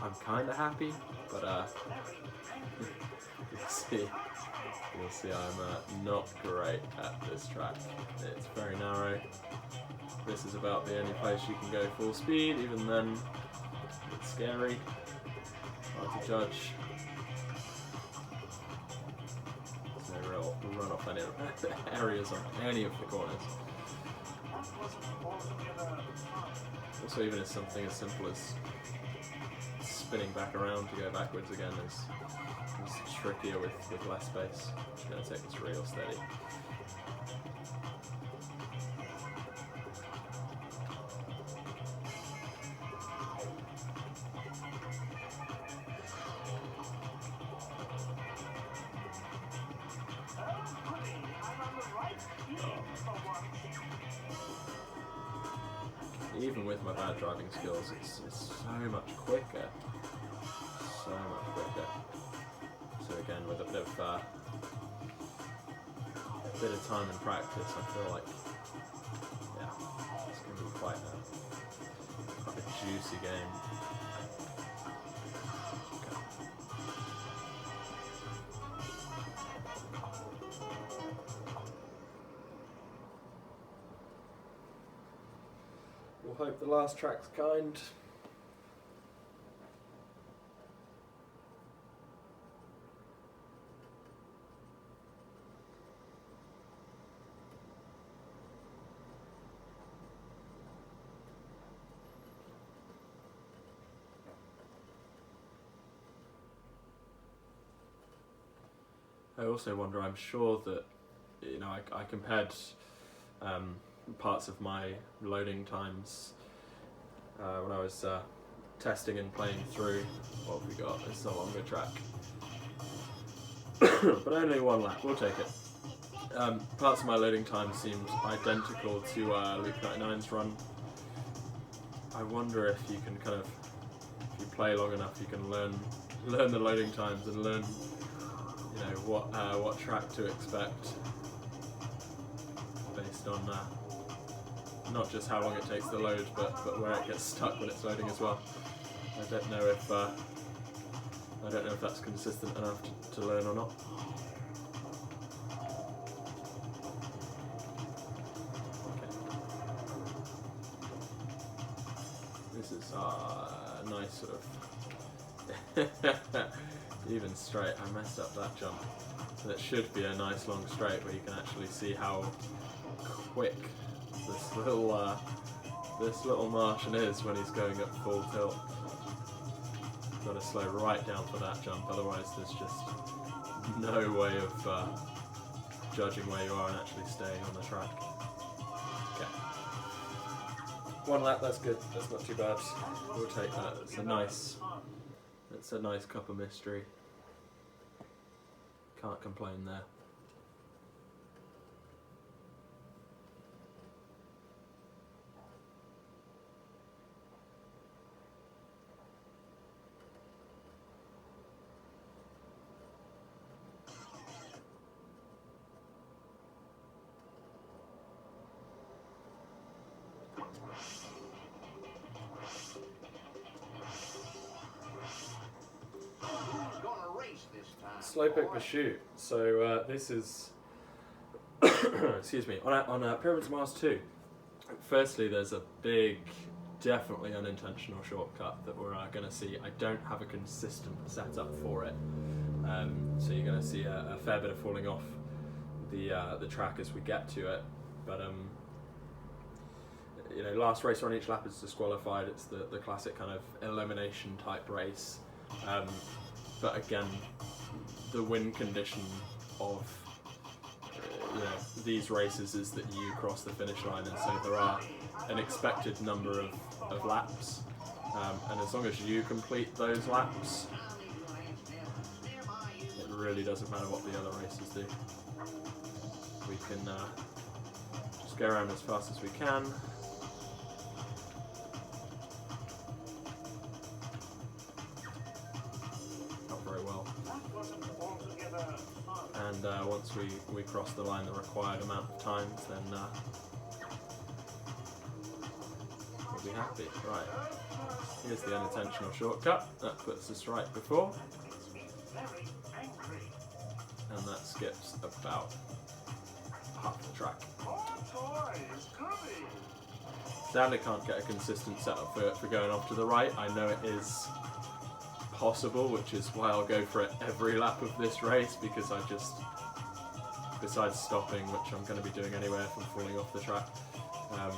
I'm kind of happy, but you'll see I'm not great at this track. It's very narrow. This is about the only place you can go full speed, even then it's scary, hard to judge. There's no real run off any areas on any of the corners. Also, even as something as simple as spinning back around to go backwards again is trickier with less space. It's going to take this real steady. Even with my bad driving skills, it's so much quicker. So much quicker. So again, with a bit of time and practice, I feel like, yeah, it's going to be quite a juicy game. We'll hope the last track's kind. I also wonder, I'm sure that, you know, I compared parts of my loading times when I was testing and playing through. What have we got? It's a longer track. But only 1 lap, we'll take it. Parts of my loading time seemed identical to Luke 99's run. I wonder if you can kind of, if you play long enough, you can learn the loading times and learn, you know, what track to expect based on not just how long it takes to load, but where it gets stuck when it's loading as well. I don't know if that's consistent enough to learn or not. Okay. This is a nice sort of even straight. I messed up that jump. That should be a nice long straight where you can actually see how quick this little Martian is when he's going at full tilt. Got to slow right down for that jump, otherwise there's just no way of judging where you are and actually staying on the track. Okay. 1 lap, that's good. That's not too bad. We'll take that. It's a nice cup of mystery. Can't complain there. Gonna Slowpoke Pursuit. So this is, excuse me, on Pyramids of Mars 2. Firstly, there's a big, definitely unintentional shortcut that we're going to see. I don't have a consistent setup for it, so you're going to see a fair bit of falling off the track as we get to it. But you know, last racer on each lap is disqualified. It's the classic kind of elimination type race. But again, the win condition of you know, these races is that you cross the finish line, and so there are an expected number of laps, and as long as you complete those laps, it really doesn't matter what the other races do. We can just go around as fast as we can. Not very well. And once we cross the line the required amount of times, then we'll be happy. Right, here's the unintentional shortcut. That puts us right before. And that skips about half the track. Sadly can't get a consistent setup for going off to the right. I know it is possible, which is why I'll go for it every lap of this race, because I just, besides stopping, which I'm going to be doing anyway if I'm falling off the track, I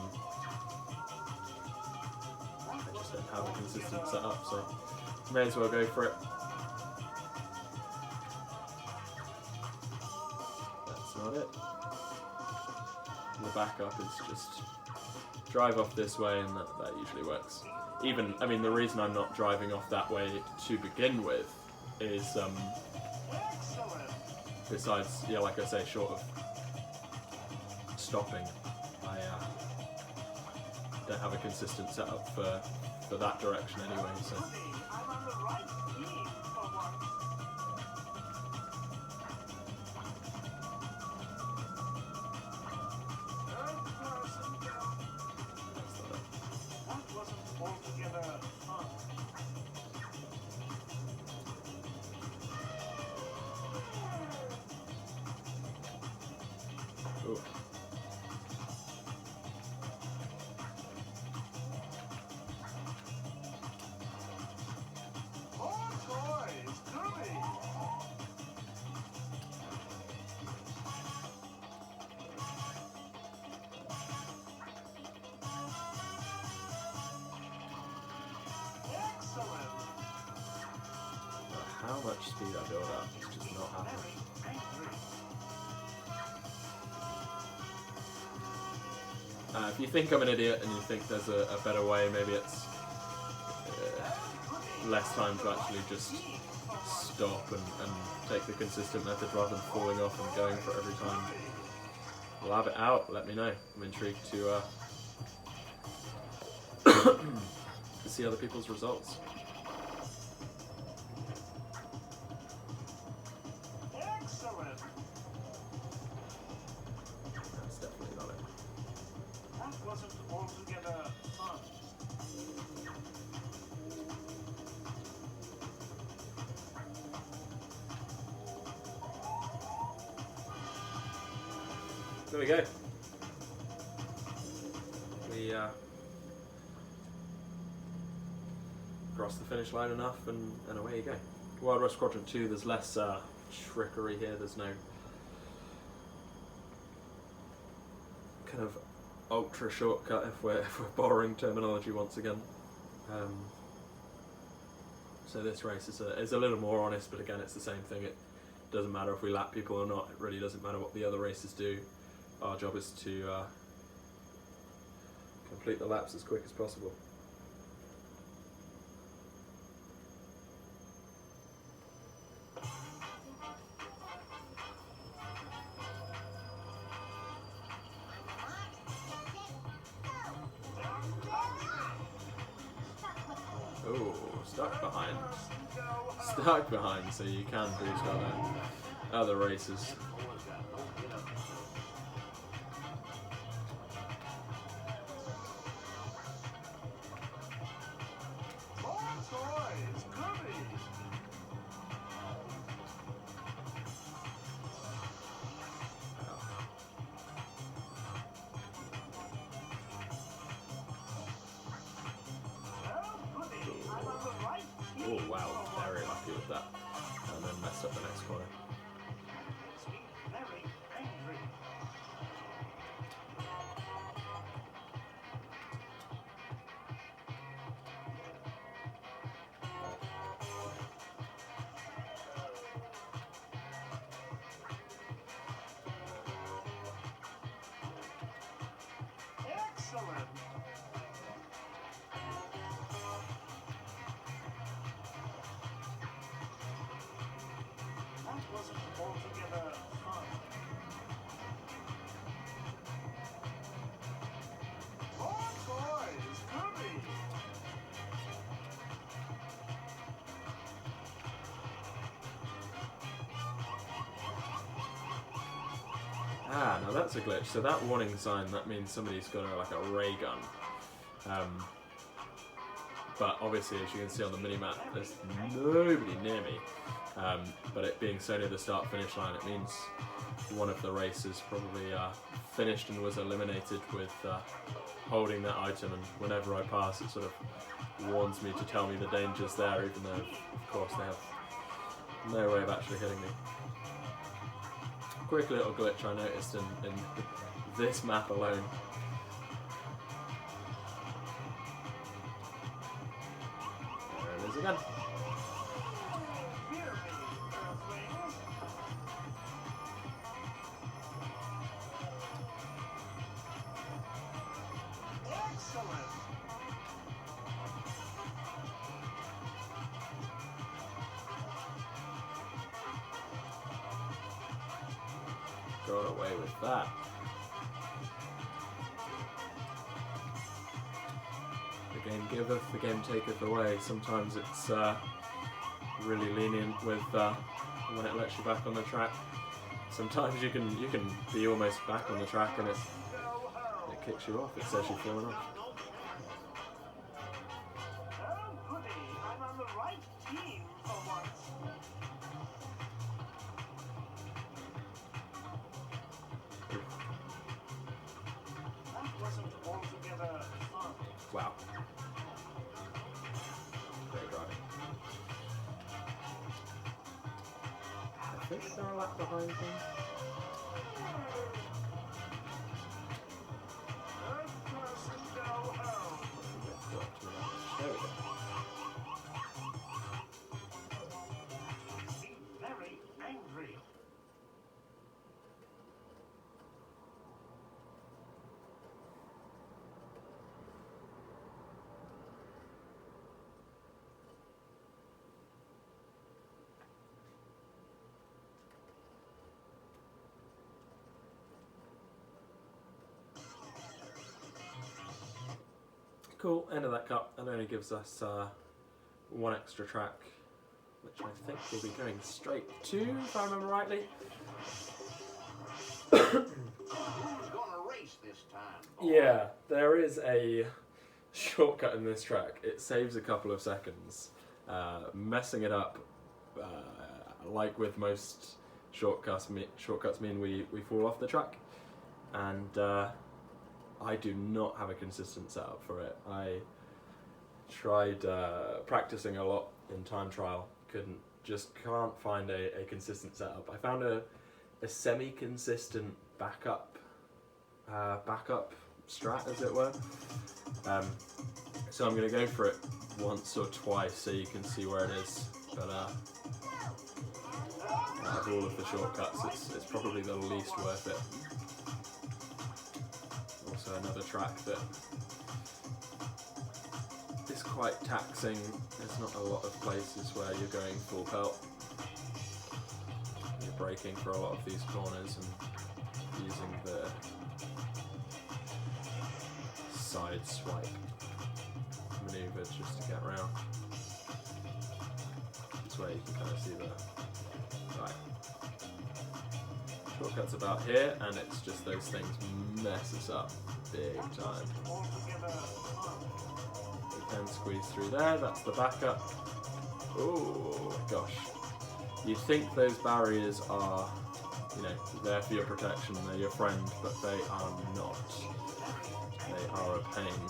just don't have a consistent setup, so may as well go for it. That's not it. The backup is just drive off this way, and that usually works. Even, I mean, the reason I'm not driving off that way to begin with is, besides, yeah, like I say, short of stopping, I don't have a consistent setup for that direction anyway, so. Ooh. How much speed I build up, it's just not happening. If you think I'm an idiot and you think there's a better way, maybe it's less time to actually just stop and take the consistent method rather than falling off and going for it every time. Lab it out, let me know. I'm intrigued to see other people's results. That's definitely not it. That wasn't altogether fun. There we go. We crossed the finish line enough, and away you go. Wild West Quadrant 2, there's less trickery here, there's no kind of ultra shortcut, if we're borrowing terminology once again. So this race is a little more honest, but again it's the same thing. It doesn't matter if we lap people or not, it really doesn't matter what the other races do. Our job is to complete the laps as quick as possible. Oh, stuck behind. Stuck behind, so you can boost other races. wow, very lucky with that. And then messed up the next corner. Very angry. Excellent. That wasn't altogether fun. More toys, goody. Ah, now that's a glitch. So that warning sign, that means somebody's got like a ray gun. But obviously, as you can see on the mini-map, there's nobody near me. But it being so near the start-finish line, it means one of the racers probably finished and was eliminated with holding that item, and whenever I pass it sort of warns me to tell me the danger's there, even though of course they have no way of actually hitting me. Quick little glitch I noticed in this map alone. There it is again. Fear me, Earthlings. Excellent. Got away with that. The game giveth, the game taketh away. Sometimes it's really lenient with when it lets you back on the track. Sometimes you can be almost back on the track and it kicks you off. It says you've fallen off. Oh, goody. I'm on the right team for once. That wasn't altogether fun. Wow. Great driving. I think they're a lap behind me. Earth person, go home. There we go. Be very angry. Cool, end of that cup. That only gives us one extra track, which I think we'll be going straight to, if I remember rightly. Who's gonna race this time, boy? Yeah, there is a shortcut in this track. It saves a couple of seconds. Messing it up, like with most shortcuts mean we fall off the track. And I do not have a consistent setup for it. I tried practicing a lot in time trial. Can't find a consistent setup. I found a semi-consistent backup strat, as it were. So I'm going to go for it once or twice so you can see where it is. But out of all of the shortcuts, it's probably the least worth it. Also another track that is quite taxing. There's not a lot of places where you're going full pelt. You're braking for a lot of these corners and using the side swipe maneuver just to get around. This way you can kind of see the right. Shortcut's about here, and it's just those things mess us up big time. We can squeeze through there, that's the backup. Oh gosh. You'd think those barriers are, there for your protection, they're your friend, but they are not. They are a pain.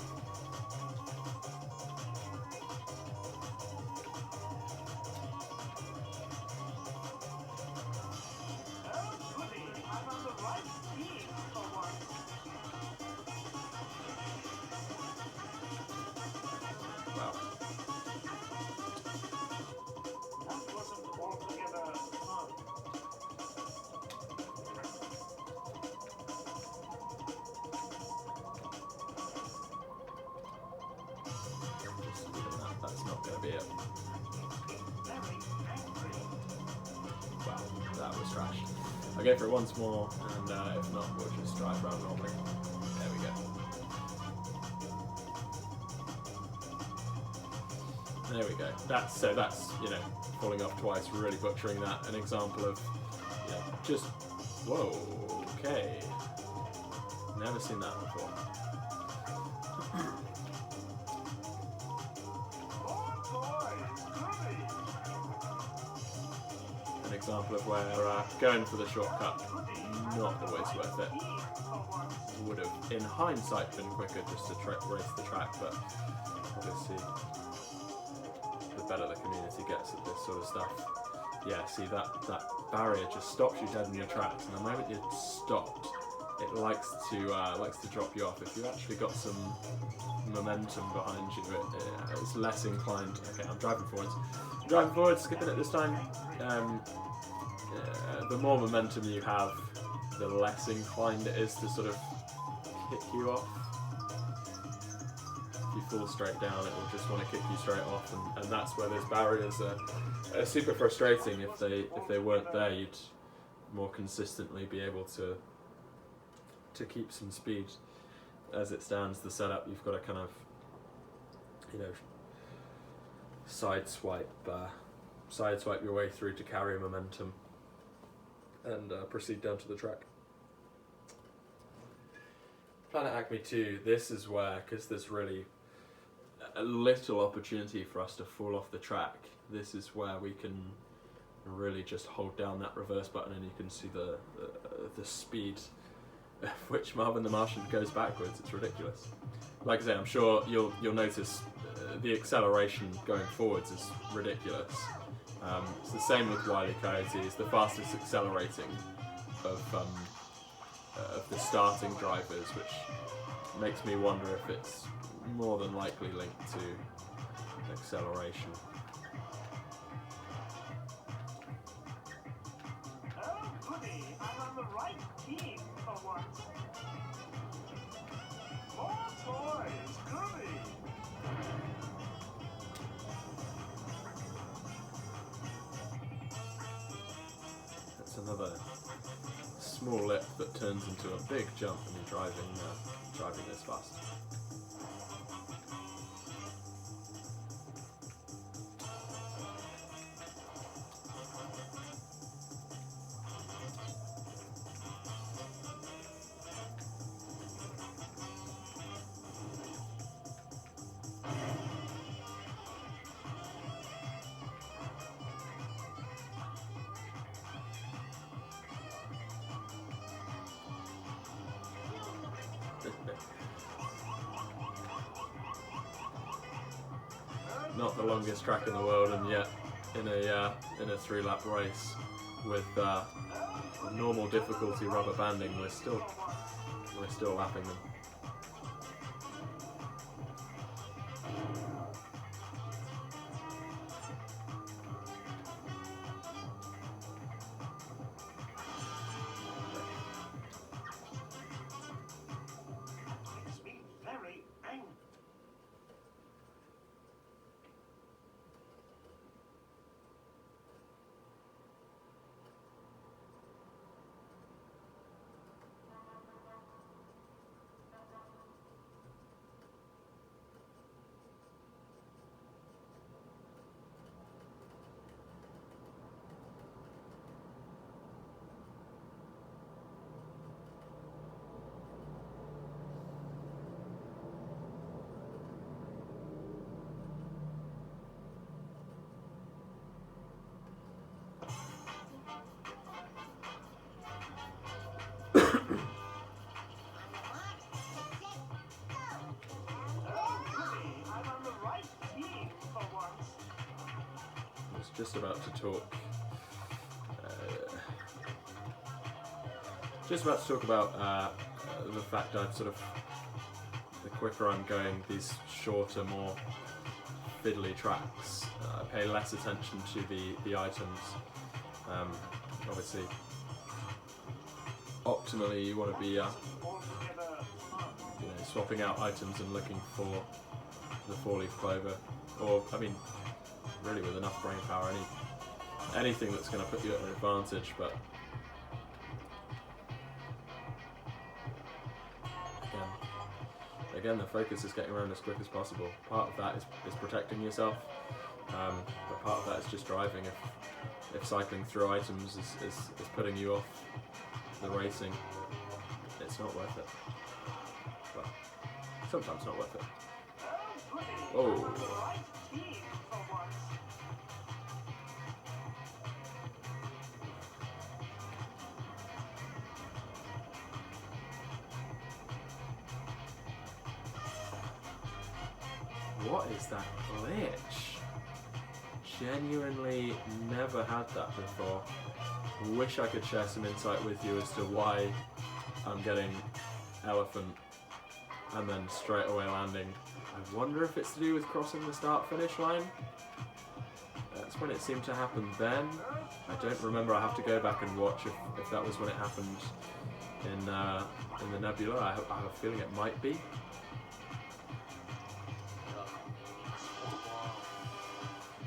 that was trash. I'll go for it once more, and if not, we'll just drive around normally. There we go. There we go. That's you know, falling off twice, really butchering that. An example of, you know, just whoa, okay. Never seen that before. An example of where going for the shortcut, not always worth it. Would have, in hindsight, been quicker just to race the track, but obviously, the better the community gets at this sort of stuff. Yeah, see that barrier just stops you dead in your tracks, and the moment you're stopped, it likes to drop you off. If you've actually got some momentum behind you, it's less inclined. Okay, I'm driving forwards, skipping it this time. The more momentum you have, the less inclined it is to sort of kick you off. If you fall straight down, it will just want to kick you straight off, and that's where those barriers are super frustrating. If they weren't there, you'd more consistently be able to keep some speed. As it stands, the setup, you've got to kind of, you know, sideswipe your way through to carry momentum and proceed down to the track. Planet Acme 2, this is where, because there's really a little opportunity for us to fall off the track, this is where we can really just hold down that reverse button and you can see the speed at which Marvin the Martian goes backwards. It's ridiculous. Like I say, I'm sure you'll notice the acceleration going forwards is ridiculous. It's the same with Wile E. Coyote. It's the fastest accelerating of the starting drivers, which makes me wonder if it's more than likely linked to acceleration. Oh, goody, I'm on the right team for once. More toys, goody. That's another small lip that turns into a big jump when you're driving this fast. Not the longest track in the world, and yet in a 3-lap race with normal difficulty rubber banding, we're still lapping them. Makes me very angry. Just about to talk. Just about to talk about the fact that the quicker I'm going, these shorter, more fiddly tracks, I pay less attention to the items. Obviously, optimally, you want to be swapping out items and looking for the 4-leaf clover, or I mean, really with enough brain power, anything that's going to put you at an advantage, but again, the focus is getting around as quick as possible. Part of that is protecting yourself, but part of that is just driving. If cycling through items is putting you off the racing, it's not worth it. Well, sometimes not worth it. Oh. What is that glitch? Genuinely never had that before. Wish I could share some insight with you as to why I'm getting elephant and then straight away landing. I wonder if it's to do with crossing the start-finish line. That's when it seemed to happen then. I don't remember. I have to go back and watch if that was when it happened in the nebula. I have a feeling it might be.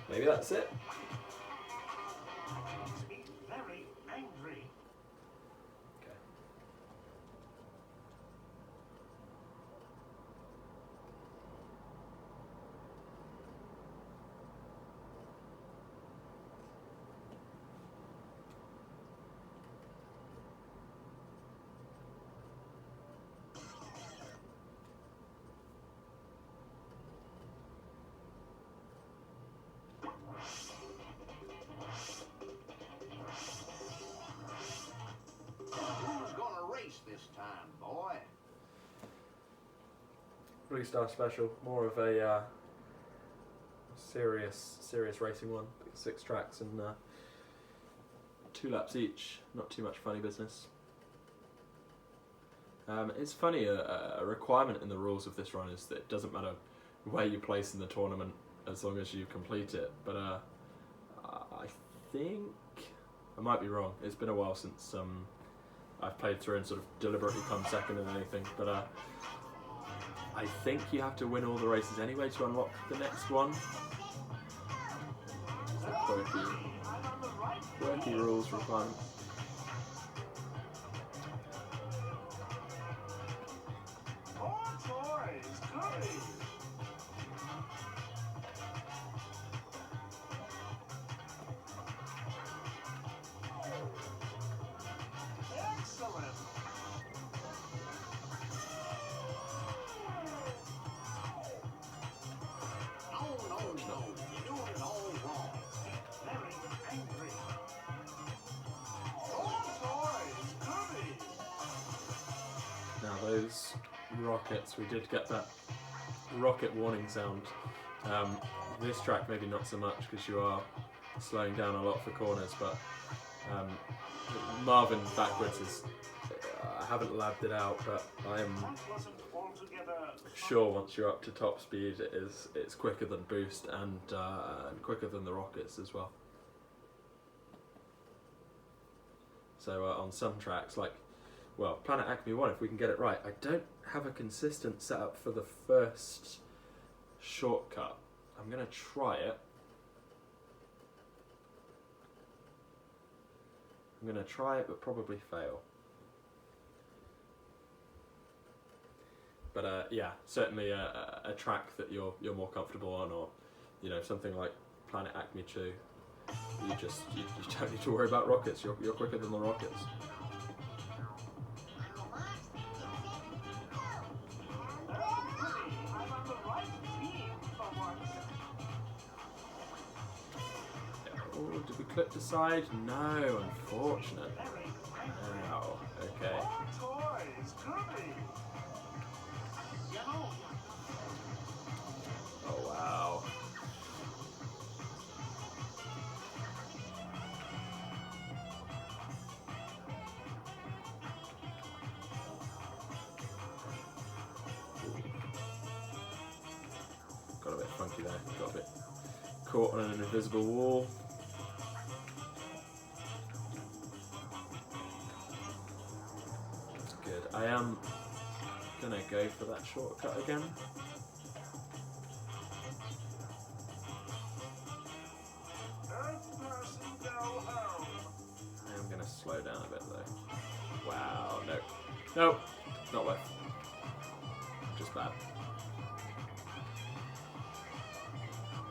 Maybe that's it. Very angry. Okay. Who's gonna race this time, boy? 3-star special, more of a serious racing one. 6 tracks and 2 laps each. Not too much funny business. It's funny, a requirement in the rules of this run is that it doesn't matter where you place in the tournament as long as you complete it. But I think, I might be wrong, it's been a while since I've played through and sort of deliberately come second in anything, but I think you have to win all the races anyway to unlock the next one. It's a quirky rules requirement. More toys, goodies. Excellent. No, you're doing it all wrong. Very angry. More toys, goodies. Now those rockets, we did get that rocket warning sound. This track maybe not so much because you are slowing down a lot for corners, but Marvin backwards is, I haven't labbed it out, but I'm That wasn't altogether sure once you're up to top speed it's quicker than boost and quicker than the rockets as well. So on some tracks, like, well, Planet Acme 1, if we can get it right, I don't have a consistent setup for the first shortcut. I'm going to try it. I'm going to try it, but probably fail. But yeah, certainly a track that you're more comfortable on, or something like Planet Acme 2. You don't need to worry about rockets. You're quicker than the rockets. I'm on the right team for once. Oh, did we clip the side? No, unfortunate. Wow. Okay. More toys, goodies. Oh wow. Got a bit funky there. Got a bit caught on an invisible wall. That's good. I am gonna go for that shortcut again. Earth person down slow down a bit though. Wow, no. No, not worth. Just bad.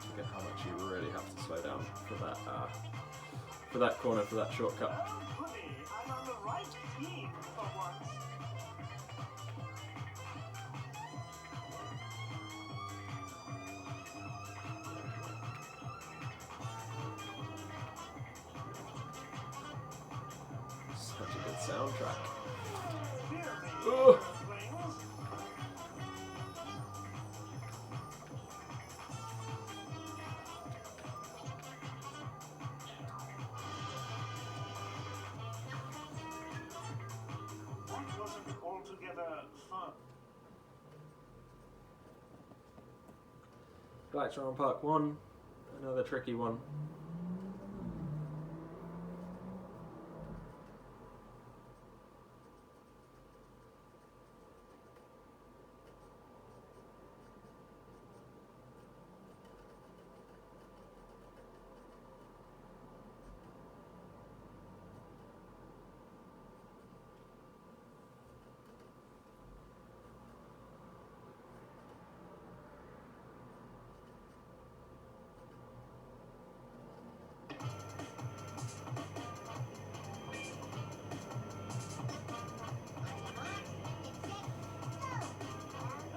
Forget how much you really have to slow down for that corner, for that shortcut. Oh, goody, I'm on the right team for once. Such a good soundtrack. Hear me, Ugh. earthlings. That wasn't altogether fun. Blackstone Park 1, another tricky one.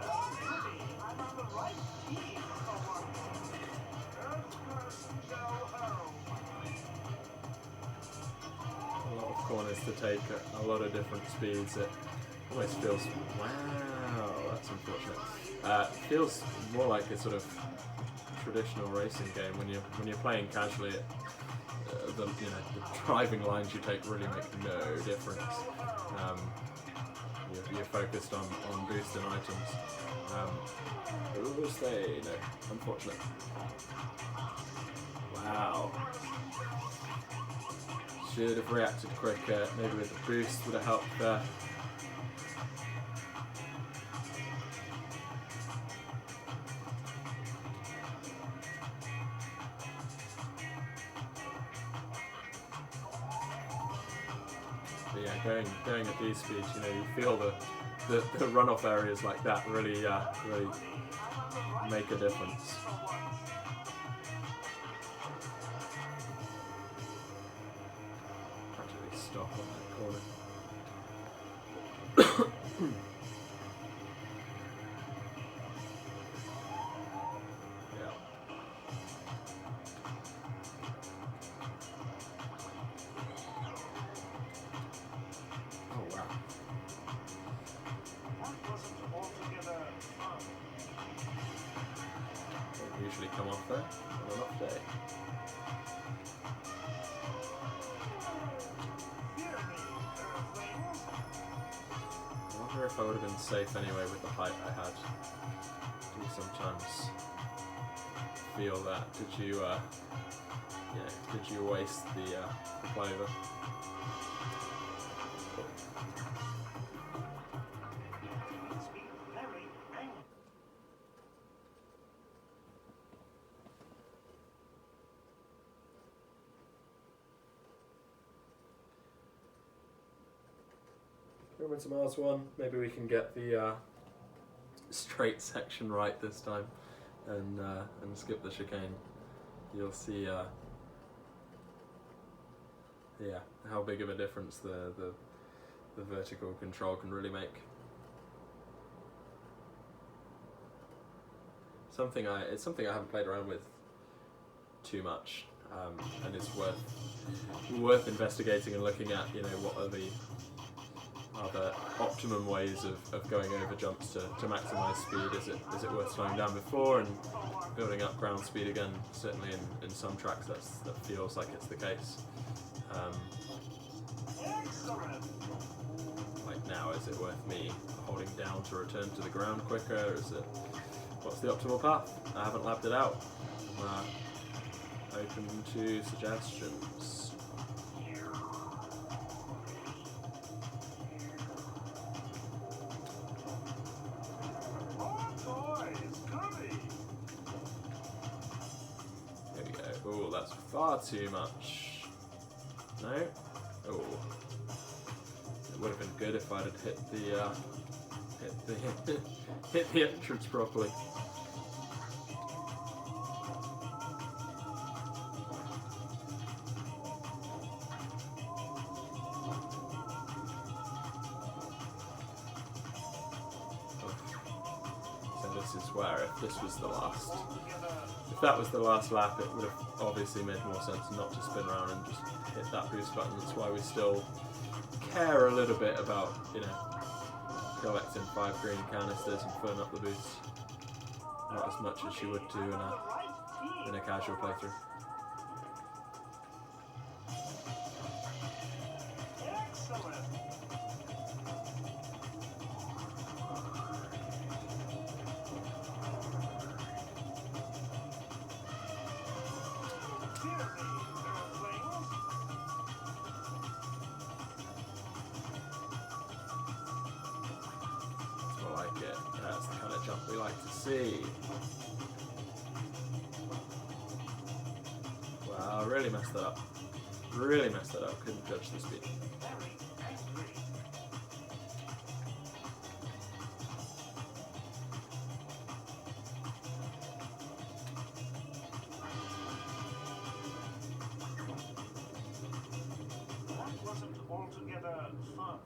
Oh, goody, I'm on the right team for once. Good person, go home. A lot of corners to take at a lot of different speeds. It almost feels, wow, that's unfortunate. Feels more like a sort of traditional racing game when you're playing casually. The driving lines you take really make no difference. You're focused on boost and items. We'll stay, no, unfortunate. Wow. Should have reacted quicker, maybe with the boost would have helped there. But yeah, going at these speeds, you feel the runoff areas like that really make a difference. Practically stop on that corner. Yeah. Oh wow. That wasn't altogether fun. Don't usually come off there on an off day. Hear me, earthlings. I wonder if I would have been safe anyway with the height I had. Do you sometimes feel that? Did you waste the clover? Must be very angry. Remember to Mars 1, maybe we can get the straight section right this time and skip the chicane. You'll see how big of a difference the vertical control can really make. It's something I haven't played around with too much, and it's worth investigating and looking at. What are the optimum ways of going over jumps to maximise speed? Is it worth slowing down before and building up ground speed again? Certainly in some tracks that feels like it's the case. Excellent. Like now, is it worth me holding down to return to the ground quicker? What's the optimal path? I haven't lapped it out. Open to suggestions. Oh, boys, goody. There we go. Oh, that's far too much. No? Oh. would have been good if I'd have hit the entrance properly. So this is where, if this was the last, if that was the last lap, it would have obviously made more sense not to spin around and just hit that boost button. That's why we still care a little bit about, you know, collecting 5 green canisters and filling up the boost. Not as much as you would do in a casual playthrough. Excellent. Dear me, earthlings. That's more like it. That's the kind of jump we like to see. Wow, really messed that up. Really messed that up. Couldn't judge the speed. Very angry. That wasn't altogether fun.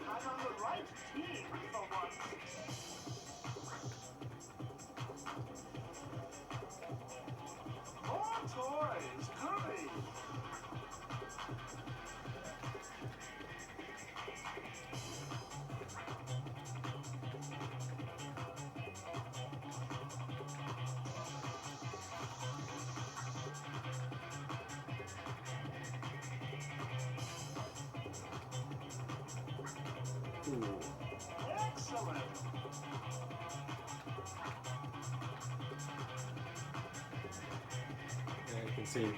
I'm on the right team for once. More toys, goody. Ooh. Excellent. Yeah, you can see.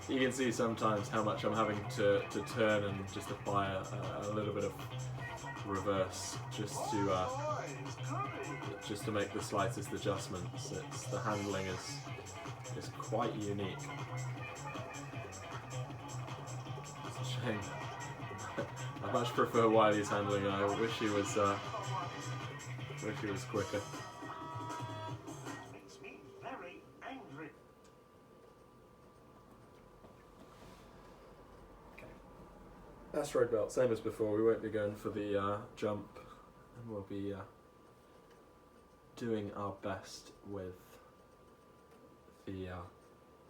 You can see sometimes how much I'm having to turn and just apply a little bit of reverse just to make the slightest adjustments. It's the handling is quite unique. It's a shame. I much prefer Wiley's handling. I wish he was quicker. Makes me very angry. Asteroid Belt, same as before. We won't be going for the jump, and we'll be doing our best with the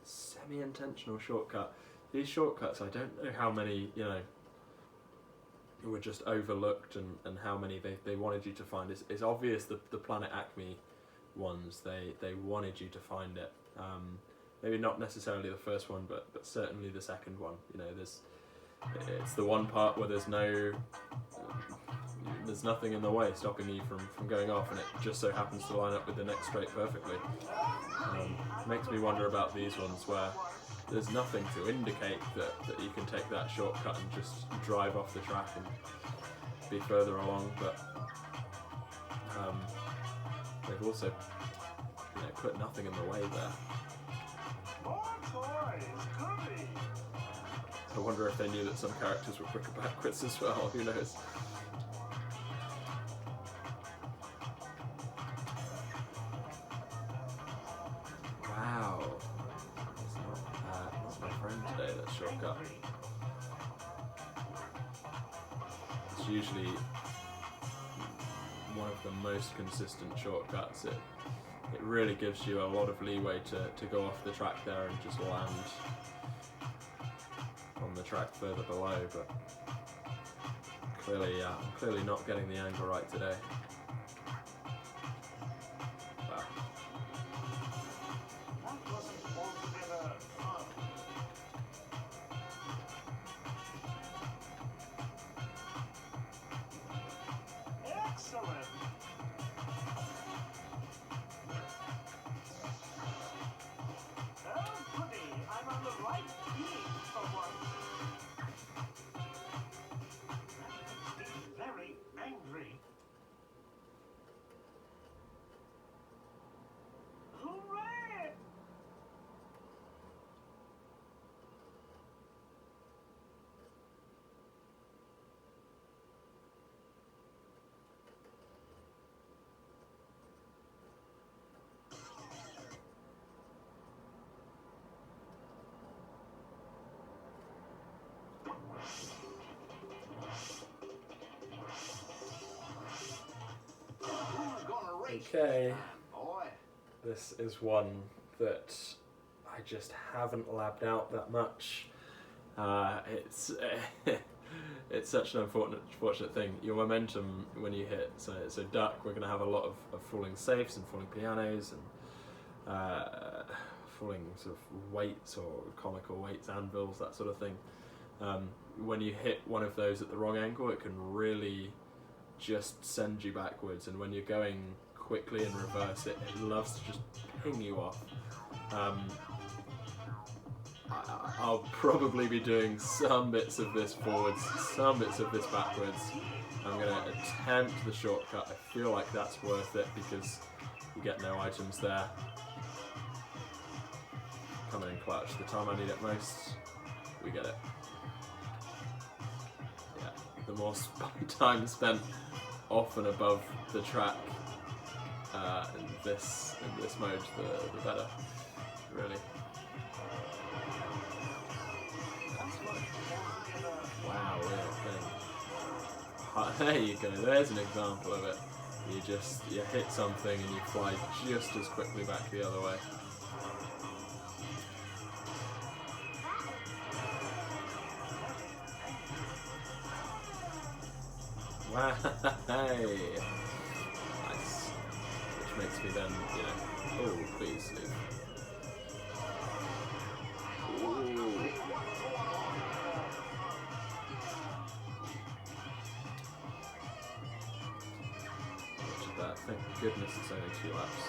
semi-intentional shortcut. These shortcuts, I don't know how many, you know, were just overlooked and how many they wanted you to find. It's obvious the Planet Acme ones, they wanted you to find it. Maybe not necessarily the first one, but certainly the second one. You know, it's the one part where there's nothing in the way stopping you from going off, and it just so happens to line up with the next straight perfectly. Makes me wonder about these ones where there's nothing to indicate that you can take that shortcut and just drive off the track and be further along, but they've also, you know, put nothing in the way there. More toys, goody. I wonder if they knew that some characters were quicker backwards as well, who knows. Wow. That's my friend today, that shortcut. It's usually one of the most consistent shortcuts. It really gives you a lot of leeway to go off the track there and just land on the track further below, but Clearly not getting the angle right today. Wow. That wasn't altogether fun. Excellent. Oh, goody. I'm on the right team for once. That makes me very angry. Hooray! Who's gonna race Okay. this time, boy? This is one that I just haven't labbed out that much. It's it's such an unfortunate thing. Your momentum when you hit so duck, we're going to have a lot of falling safes and falling pianos and falling sort of weights or comical weights, anvils, that sort of thing. When you hit one of those at the wrong angle, it can really just send you backwards, and when you're going quickly in reverse, it loves to just ping you off. I'll probably be doing some bits of this forwards, some bits of this backwards. I'm going to attempt the shortcut. I feel like that's worth it because you get no items there. Coming in clutch. The time I need it most, we get it. Yeah, the more time spent off and above the track in this mode, the better, really. Wow, real thing. There you go, there's an example of it. You hit something and you fly just as quickly back the other way. Wow, nice. Which makes me then, oh, please leave. Thank goodness it's only 2 laps.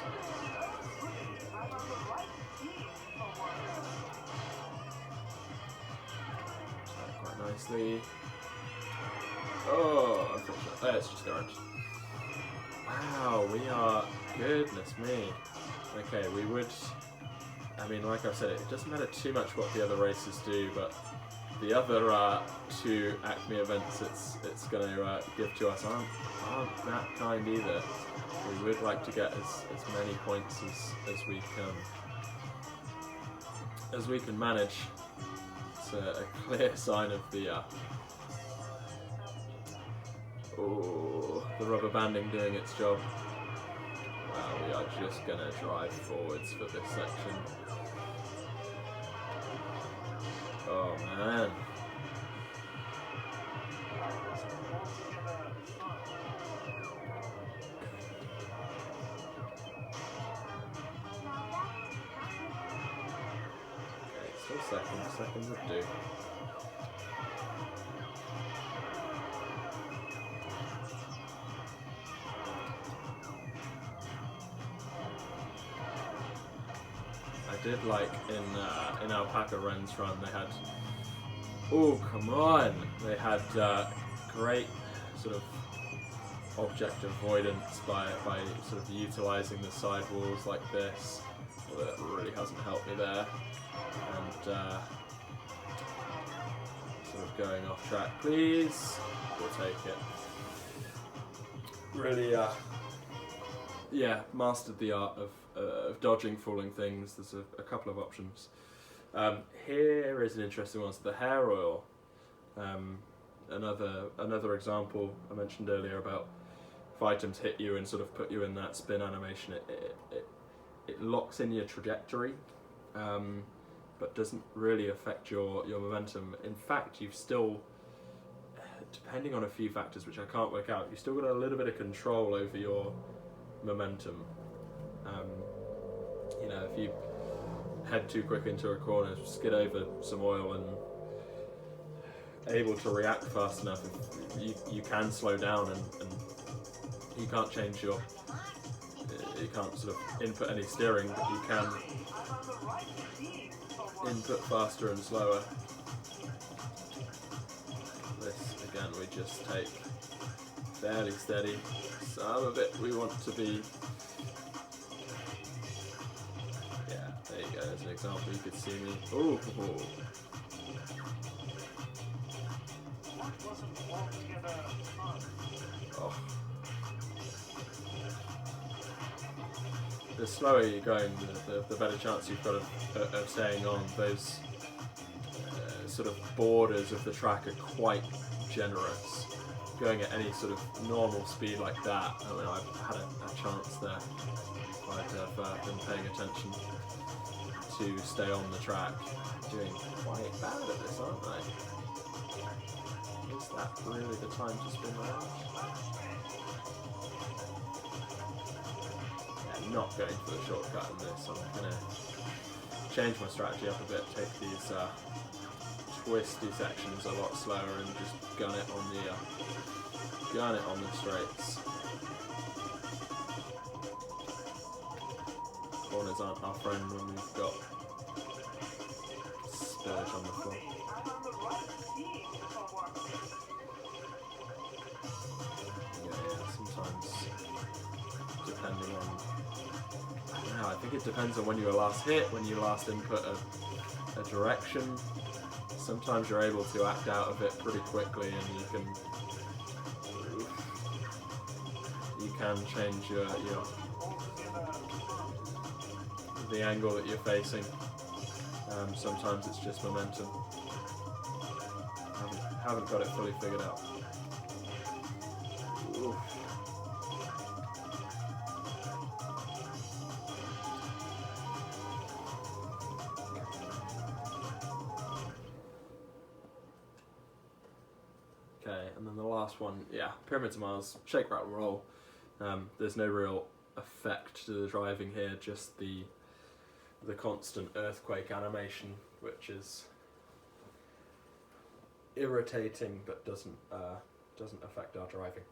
Quite nicely. Oh, unfortunately. It's just orange. Wow, we are. Goodness me. Okay, we would. I mean, like I said, it doesn't matter too much what the other races do, but the other 2 Acme events it's going to give to us aren't that kind either. We would like to get as many points as we can manage. It's a clear sign of the the rubber banding doing its job. Wow, we are just gonna drive forwards for this section. Oh man. Seconds would do. I did like in Alpaca Ren's run they had. Oh come on! They had great sort of object avoidance by sort of utilising the sidewalls like this. Although that really hasn't helped me there. And sort of going off track, please. We'll take it. Really, yeah, mastered the art of dodging falling things. There's a couple of options. Here is an interesting one. So the hair oil. Another example I mentioned earlier about if items hit you and sort of put you in that spin animation, it locks in your trajectory. But doesn't really affect your momentum. In fact, you've still depending on a few factors which I can't work out, you've still got a little bit of control over your momentum. You know, if you head too quick into a corner, skid over some oil and able to react fast enough, you can slow down and you can't change your, you can't sort of input any steering, but you can input faster and slower. This again we just take fairly steady. Some of it we want to be, yeah, there you go, as an example you could see me, ooh. Oh. The slower you're going, the better chance you've got of staying on. Those sort of borders of the track are quite generous. Going at any sort of normal speed like that, I mean, I've had a chance there if I'd have been paying attention to stay on the track. Doing quite bad at this, aren't I? Is that really the time to spin around? Yeah, not going for the shortcut in this. I'm going to change my strategy up a bit, take these twisty sections a lot slower and just gun it on the straights. Corners aren't our friend when we've got spurge on the floor. Yeah, sometimes depending on, I think it depends on when you were last hit, when you last input a direction. Sometimes you're able to act out of it pretty quickly and you can change the angle that you're facing. Sometimes it's just momentum. Haven't got it fully figured out. Oof. Okay, and then the last one, yeah, Pyramids of Mars, shake, rattle, roll. There's no real effect to the driving here, just the constant earthquake animation, which is irritating but doesn't affect our driving.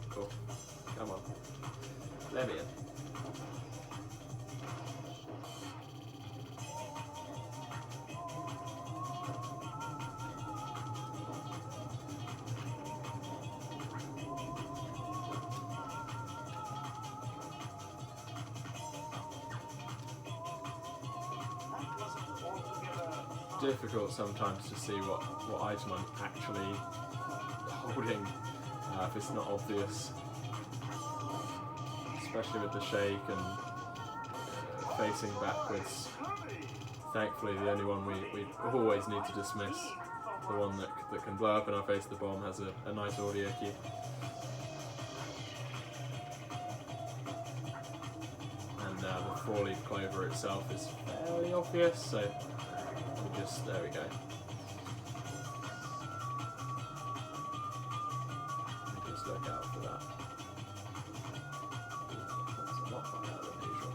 Cool. Come on. Let me in. Difficult sometimes to see what item I'm actually holding if it's not obvious, especially with the shake and facing backwards. Thankfully the only one we always need to dismiss, the one that can blow up in our face, the bomb, has a nice audio cue. And the four-leaf clover itself is fairly obvious, so there we go. Just look out for that. That's a lot higher than usual.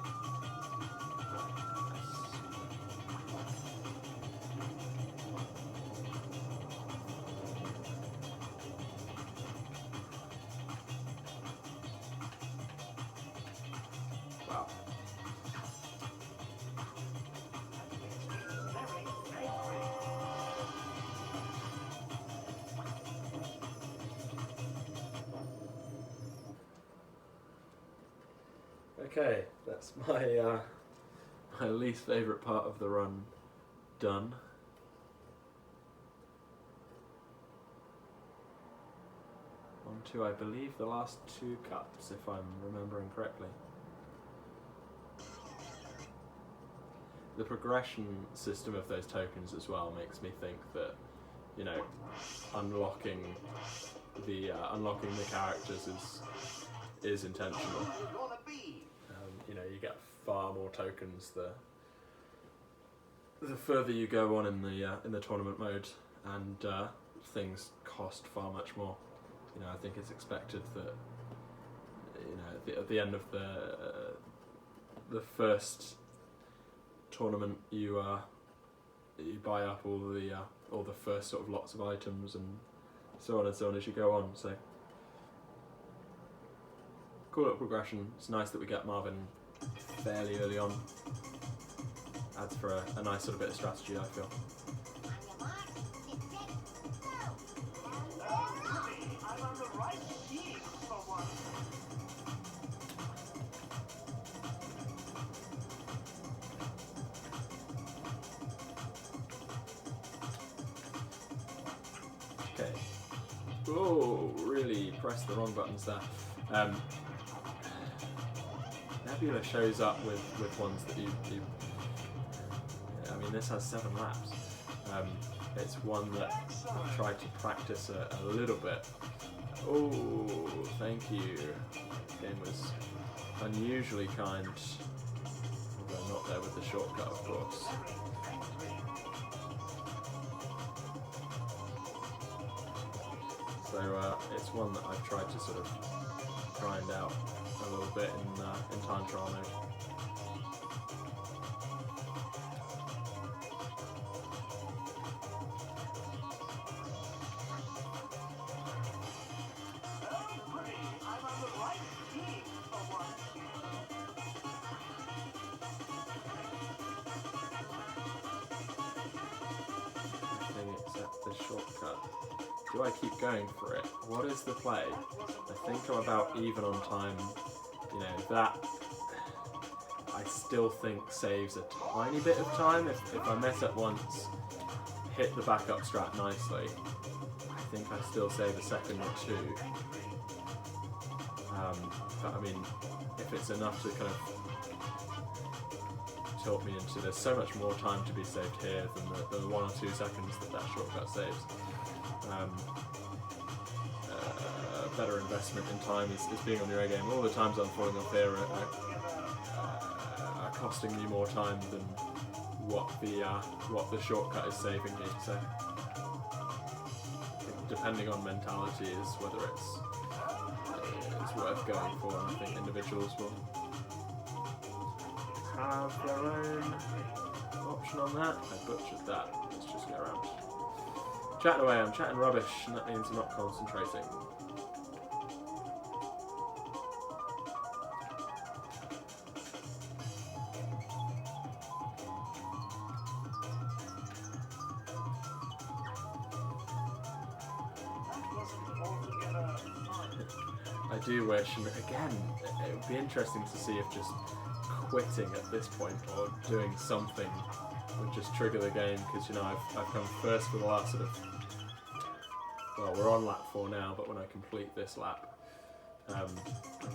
Okay, that's my my least favourite part of the run done. On to, I believe, the last 2 cups, if I'm remembering correctly. The progression system of those tokens as well makes me think that, you know, unlocking the characters is intentional. You know, you get far more tokens the further you go on in the tournament mode, and things cost far much more. You know, I think it's expected that, you know, at the end of the first tournament, you buy up all the first sort of lots of items and so on and so on as you go on. So cool little progression. It's nice that we get Marvin fairly early on. Adds for a nice sort of bit of strategy, I feel. I'm on the right team for once. Okay. Oh, really pressed the wrong buttons there. Nebula shows up with ones that you I mean, this has 7 laps. It's one that I've tried to practice a little bit. Oh, thank you. This game was unusually kind, although not there with the shortcut, of course. So it's one that I've tried to sort of grind out a little bit in time trial mode. I'm on the right team for once. Everything except the shortcut. Do I keep going for it? What is the play? I think I'm about even on time. You know, that I still think saves a tiny bit of time. If I mess up once, hit the backup strat nicely, I think I still save a second or 2. But I mean, if it's enough to kind of tilt me into, there's so much more time to be saved here than the 1 or 2 seconds that shortcut saves. Better investment in time is being on your A game. All the times I'm falling off here are costing me more time than what the shortcut is saving me. So depending on mentality is whether it's worth going for, and I think individuals will have their own option on that. I butchered that. Let's just go around. Chatting away, I'm chatting rubbish, and that means I'm not concentrating. I do wish, and again, it would be interesting to see if just quitting at this point or doing something would just trigger the game, because, you know, I've come first for the last sort of, well, we're on lap 4 now, but when I complete this lap, I've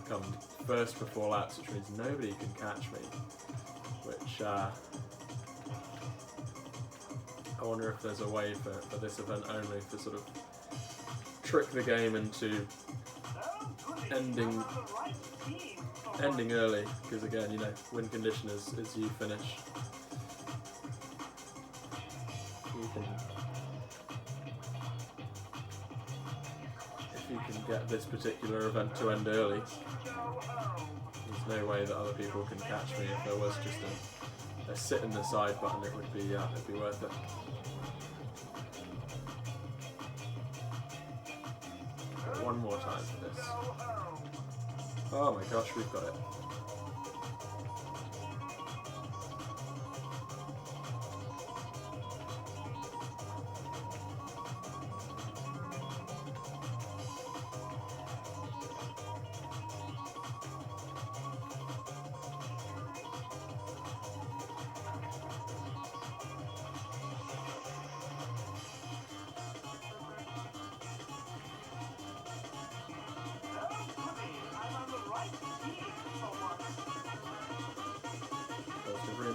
come first for 4 laps, which means nobody can catch me, which I wonder if there's a way for this event only to sort of trick the game into ending early, because again, you know, win condition is you finish. If you can get this particular event to end early, there's no way that other people can catch me. If there was just a sit in the side button, it would be worth it. One more time for this. Oh my gosh, we've got it.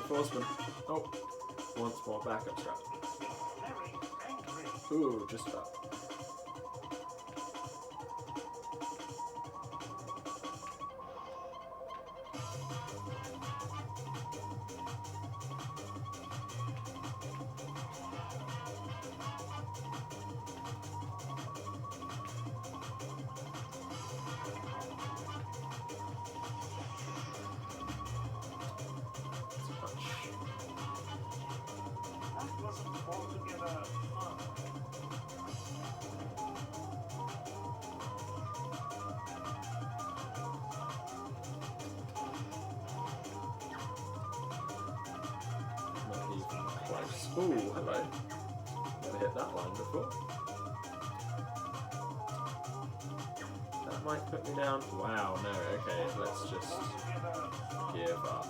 reinforcement. Oh, once more backup strap. Very angry. Ooh, just about. That wasn't altogether fun. Not even close. Ooh, hello. Never hit that line before. That might put me down. Wow, no, okay, let's just Altogether fun. give up.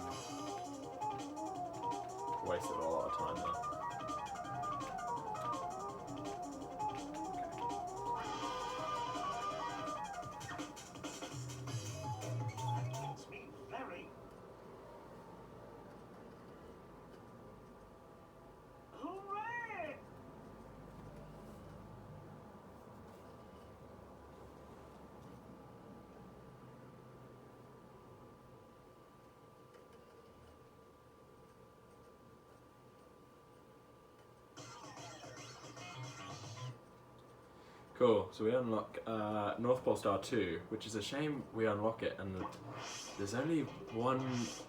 Wasted a lot of time there. Speed very. Hooray! Cool, so we unlock North Pole Star 2, which is a shame we unlock it and there's only one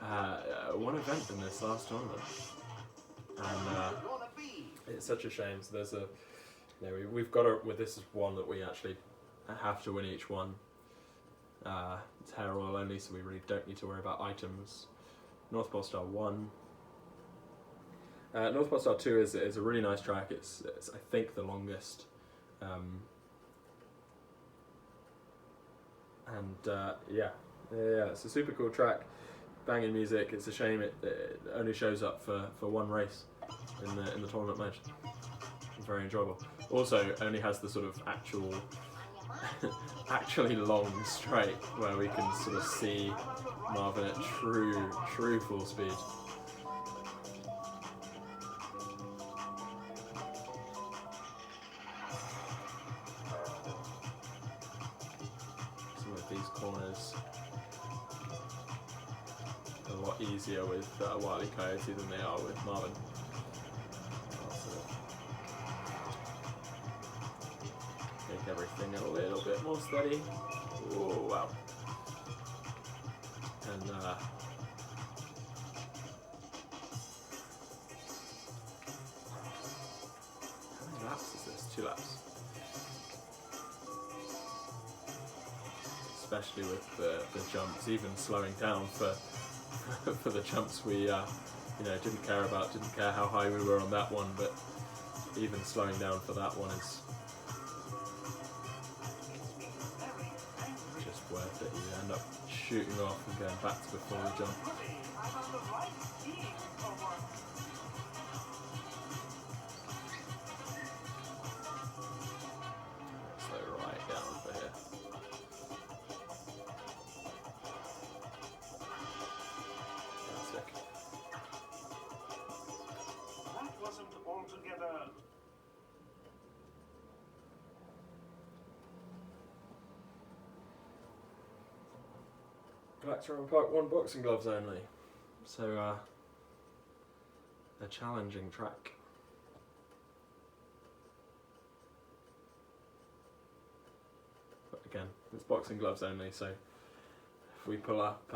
event in this last tournament. And Gonna be. it's such a shame. So there's we've got to, this is one that we actually have to win each one. It's hair oil only, so we really don't need to worry about items. North Pole Star 1. North Pole Star 2 is a really nice track. It's I think the longest. Yeah, it's a super cool track, banging music. It's a shame it only shows up for one race in the tournament mode. Very enjoyable. Also, only has the sort of actually long straight where we can sort of see Marvin at true full speed. These corners are a lot easier with Wile E. Coyote than they are with Marvin. Make everything a little bit more steady. Oh wow! And how many laps is this? 2 laps. Especially with the jumps, even slowing down for the jumps we didn't care about, didn't care how high we were on that one, but even slowing down for that one is just worth it. You end up shooting off and going back to before the jump. I'm on the right team for once. Slow right down for here. Fantastic. That wasn't altogether. Back to Park 1 boxing gloves only. So, a challenging track. But again, it's boxing gloves only, so if we pull up,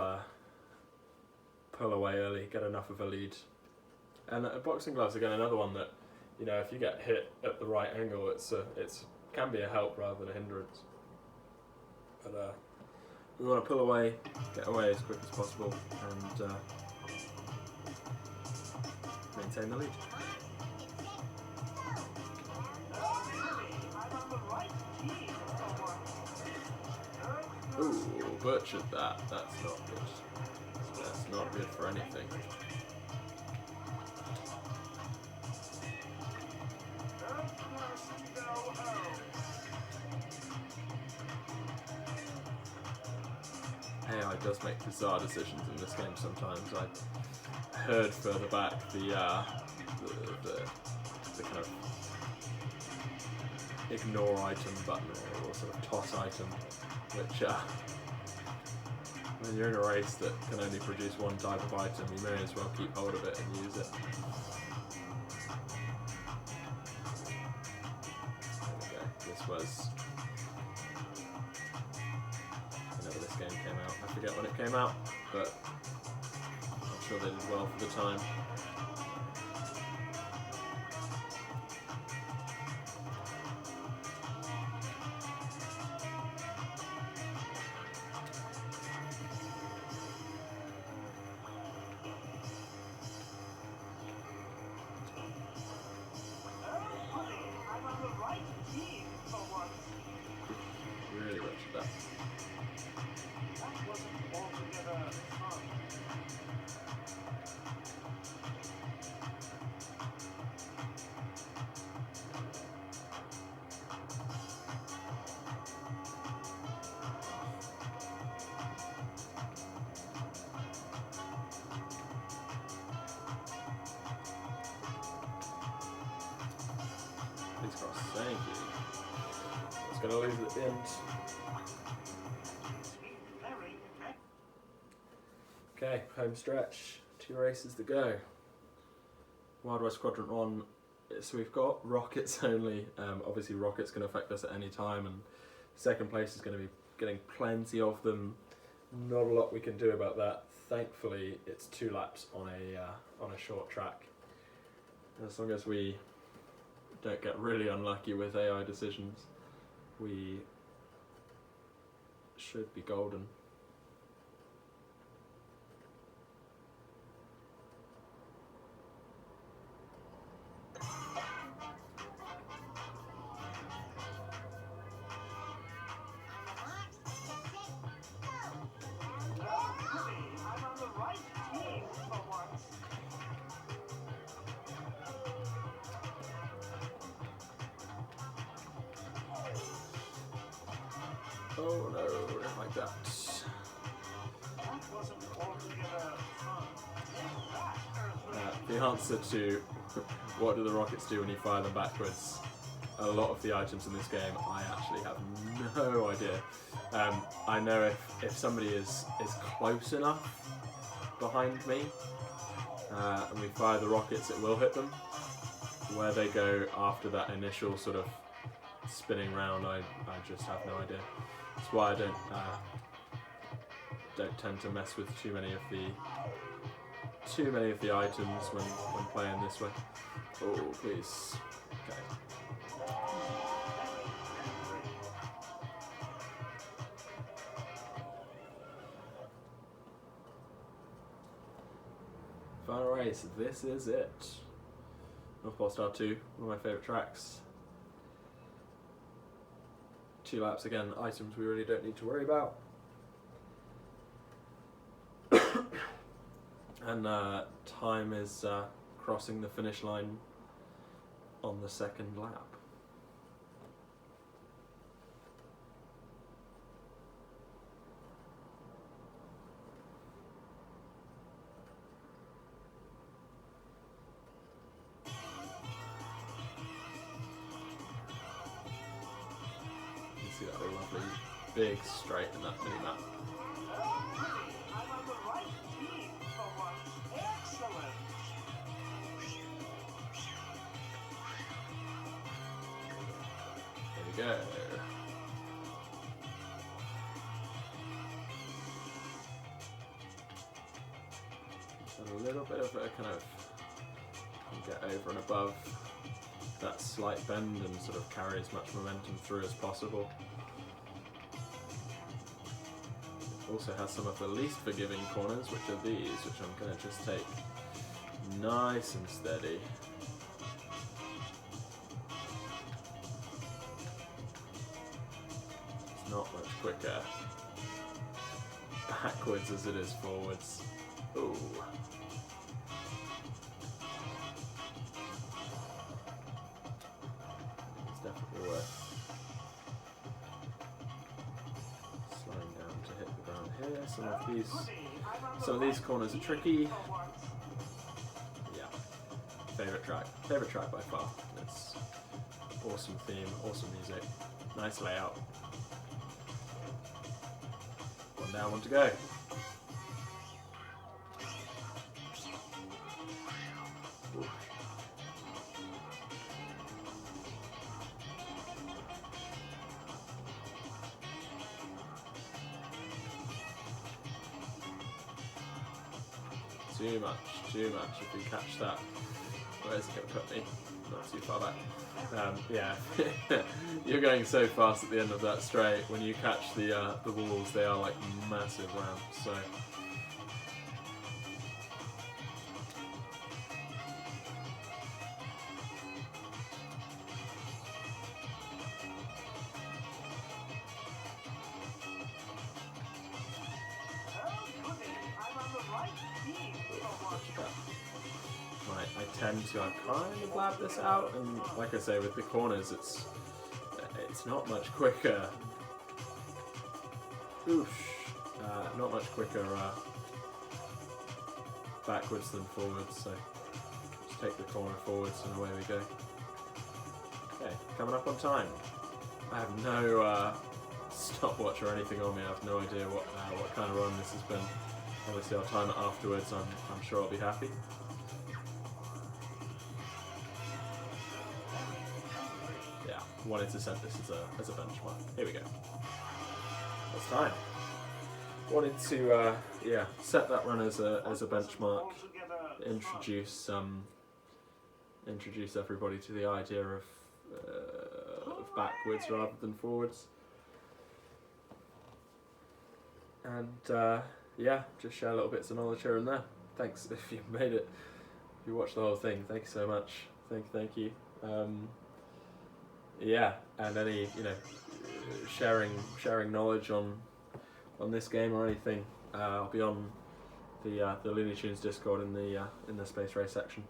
pull away early, get enough of a lead. And boxing gloves, again, another one that, if you get hit at the right angle, it's can be a help rather than a hindrance. But we want to pull away, get away as quick as possible, and maintain the lead. I'm on the right team for once. Ooh, butchered that. That's not good. That's not good for anything. AI does make bizarre decisions in this game sometimes. I heard further back the kind of ignore item button or sort of toss item, which when you're in a race that can only produce one type of item, you may as well keep hold of it and use it. There we go. This was whenever this game came out. I forget when it came out, but I'm sure they did well for the time. I'm on the right team for once. Really wretched that. That wasn't altogether fun. Please cross. Thank you. It's going to lose at the end. Sweet Larry, Okay, home stretch. 2 races to go. Wild West Quadrant 1. So we've got rockets only. Obviously rockets can affect us at any time, and second place is going to be getting plenty of them. Not a lot we can do about that. Thankfully it's 2 laps on a short track. As long as we don't get really unlucky with AI decisions, we should be golden. I'm on the right team for once. Oh no, I don't like that. That wasn't altogether fun. The answer to what do the rockets do when you fire them backwards, a lot of the items in this game I actually have no idea. I know if somebody is close enough behind me and we fire the rockets, it will hit them. Where they go after that initial sort of spinning round, I just have no idea. That's why I don't tend to mess with too many of the items when playing this way. Oh please. Okay. Final race, this is it. North Pole Star 2, one of my favourite tracks. 2 laps again, items we really don't need to worry about. And time is crossing the finish line on the 2nd lap. You can see that lovely big straight in that mini map. I'm on the right team for once. Excellent. There we go. So a little bit of a kind of get over and above that slight bend and sort of carry as much momentum through as possible. Also has some of the least forgiving corners, which are these, which I'm going to just take nice and steady. It's not much quicker backwards as it is forwards. Ooh. It's definitely worth slowing down to hit the ground here. Some of these corners are tricky. Favorite track by far. It's awesome theme, awesome music, nice layout. One down, one to go. Ooh. Too much. If we catch that, where's it going to put me? Not too far back. Yeah, you're going so fast at the end of that straight. When you catch the walls, they are like massive ramps. So. I tend to kind of lab this out, and like I say, with the corners, it's not much quicker. Oosh, not much quicker backwards than forwards. So just take the corner forwards, and away we go. Okay, coming up on time. I have no stopwatch or anything on me. I have no idea what kind of run this has been. Obviously, I'll time it afterwards. I'm sure I'll be happy. Yeah, wanted to set this as a benchmark. Here we go. That's time. Wanted to set that run as a benchmark. Introduce everybody to the idea of backwards rather than forwards. And just share little bits of knowledge here and there. Thanks if you made it. If you watched the whole thing, thank you so much. Thank you. And any sharing knowledge on this game or anything, I'll be on the Looney Tunes Discord in the Space Race section.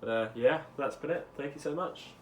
But that's been it. Thank you so much.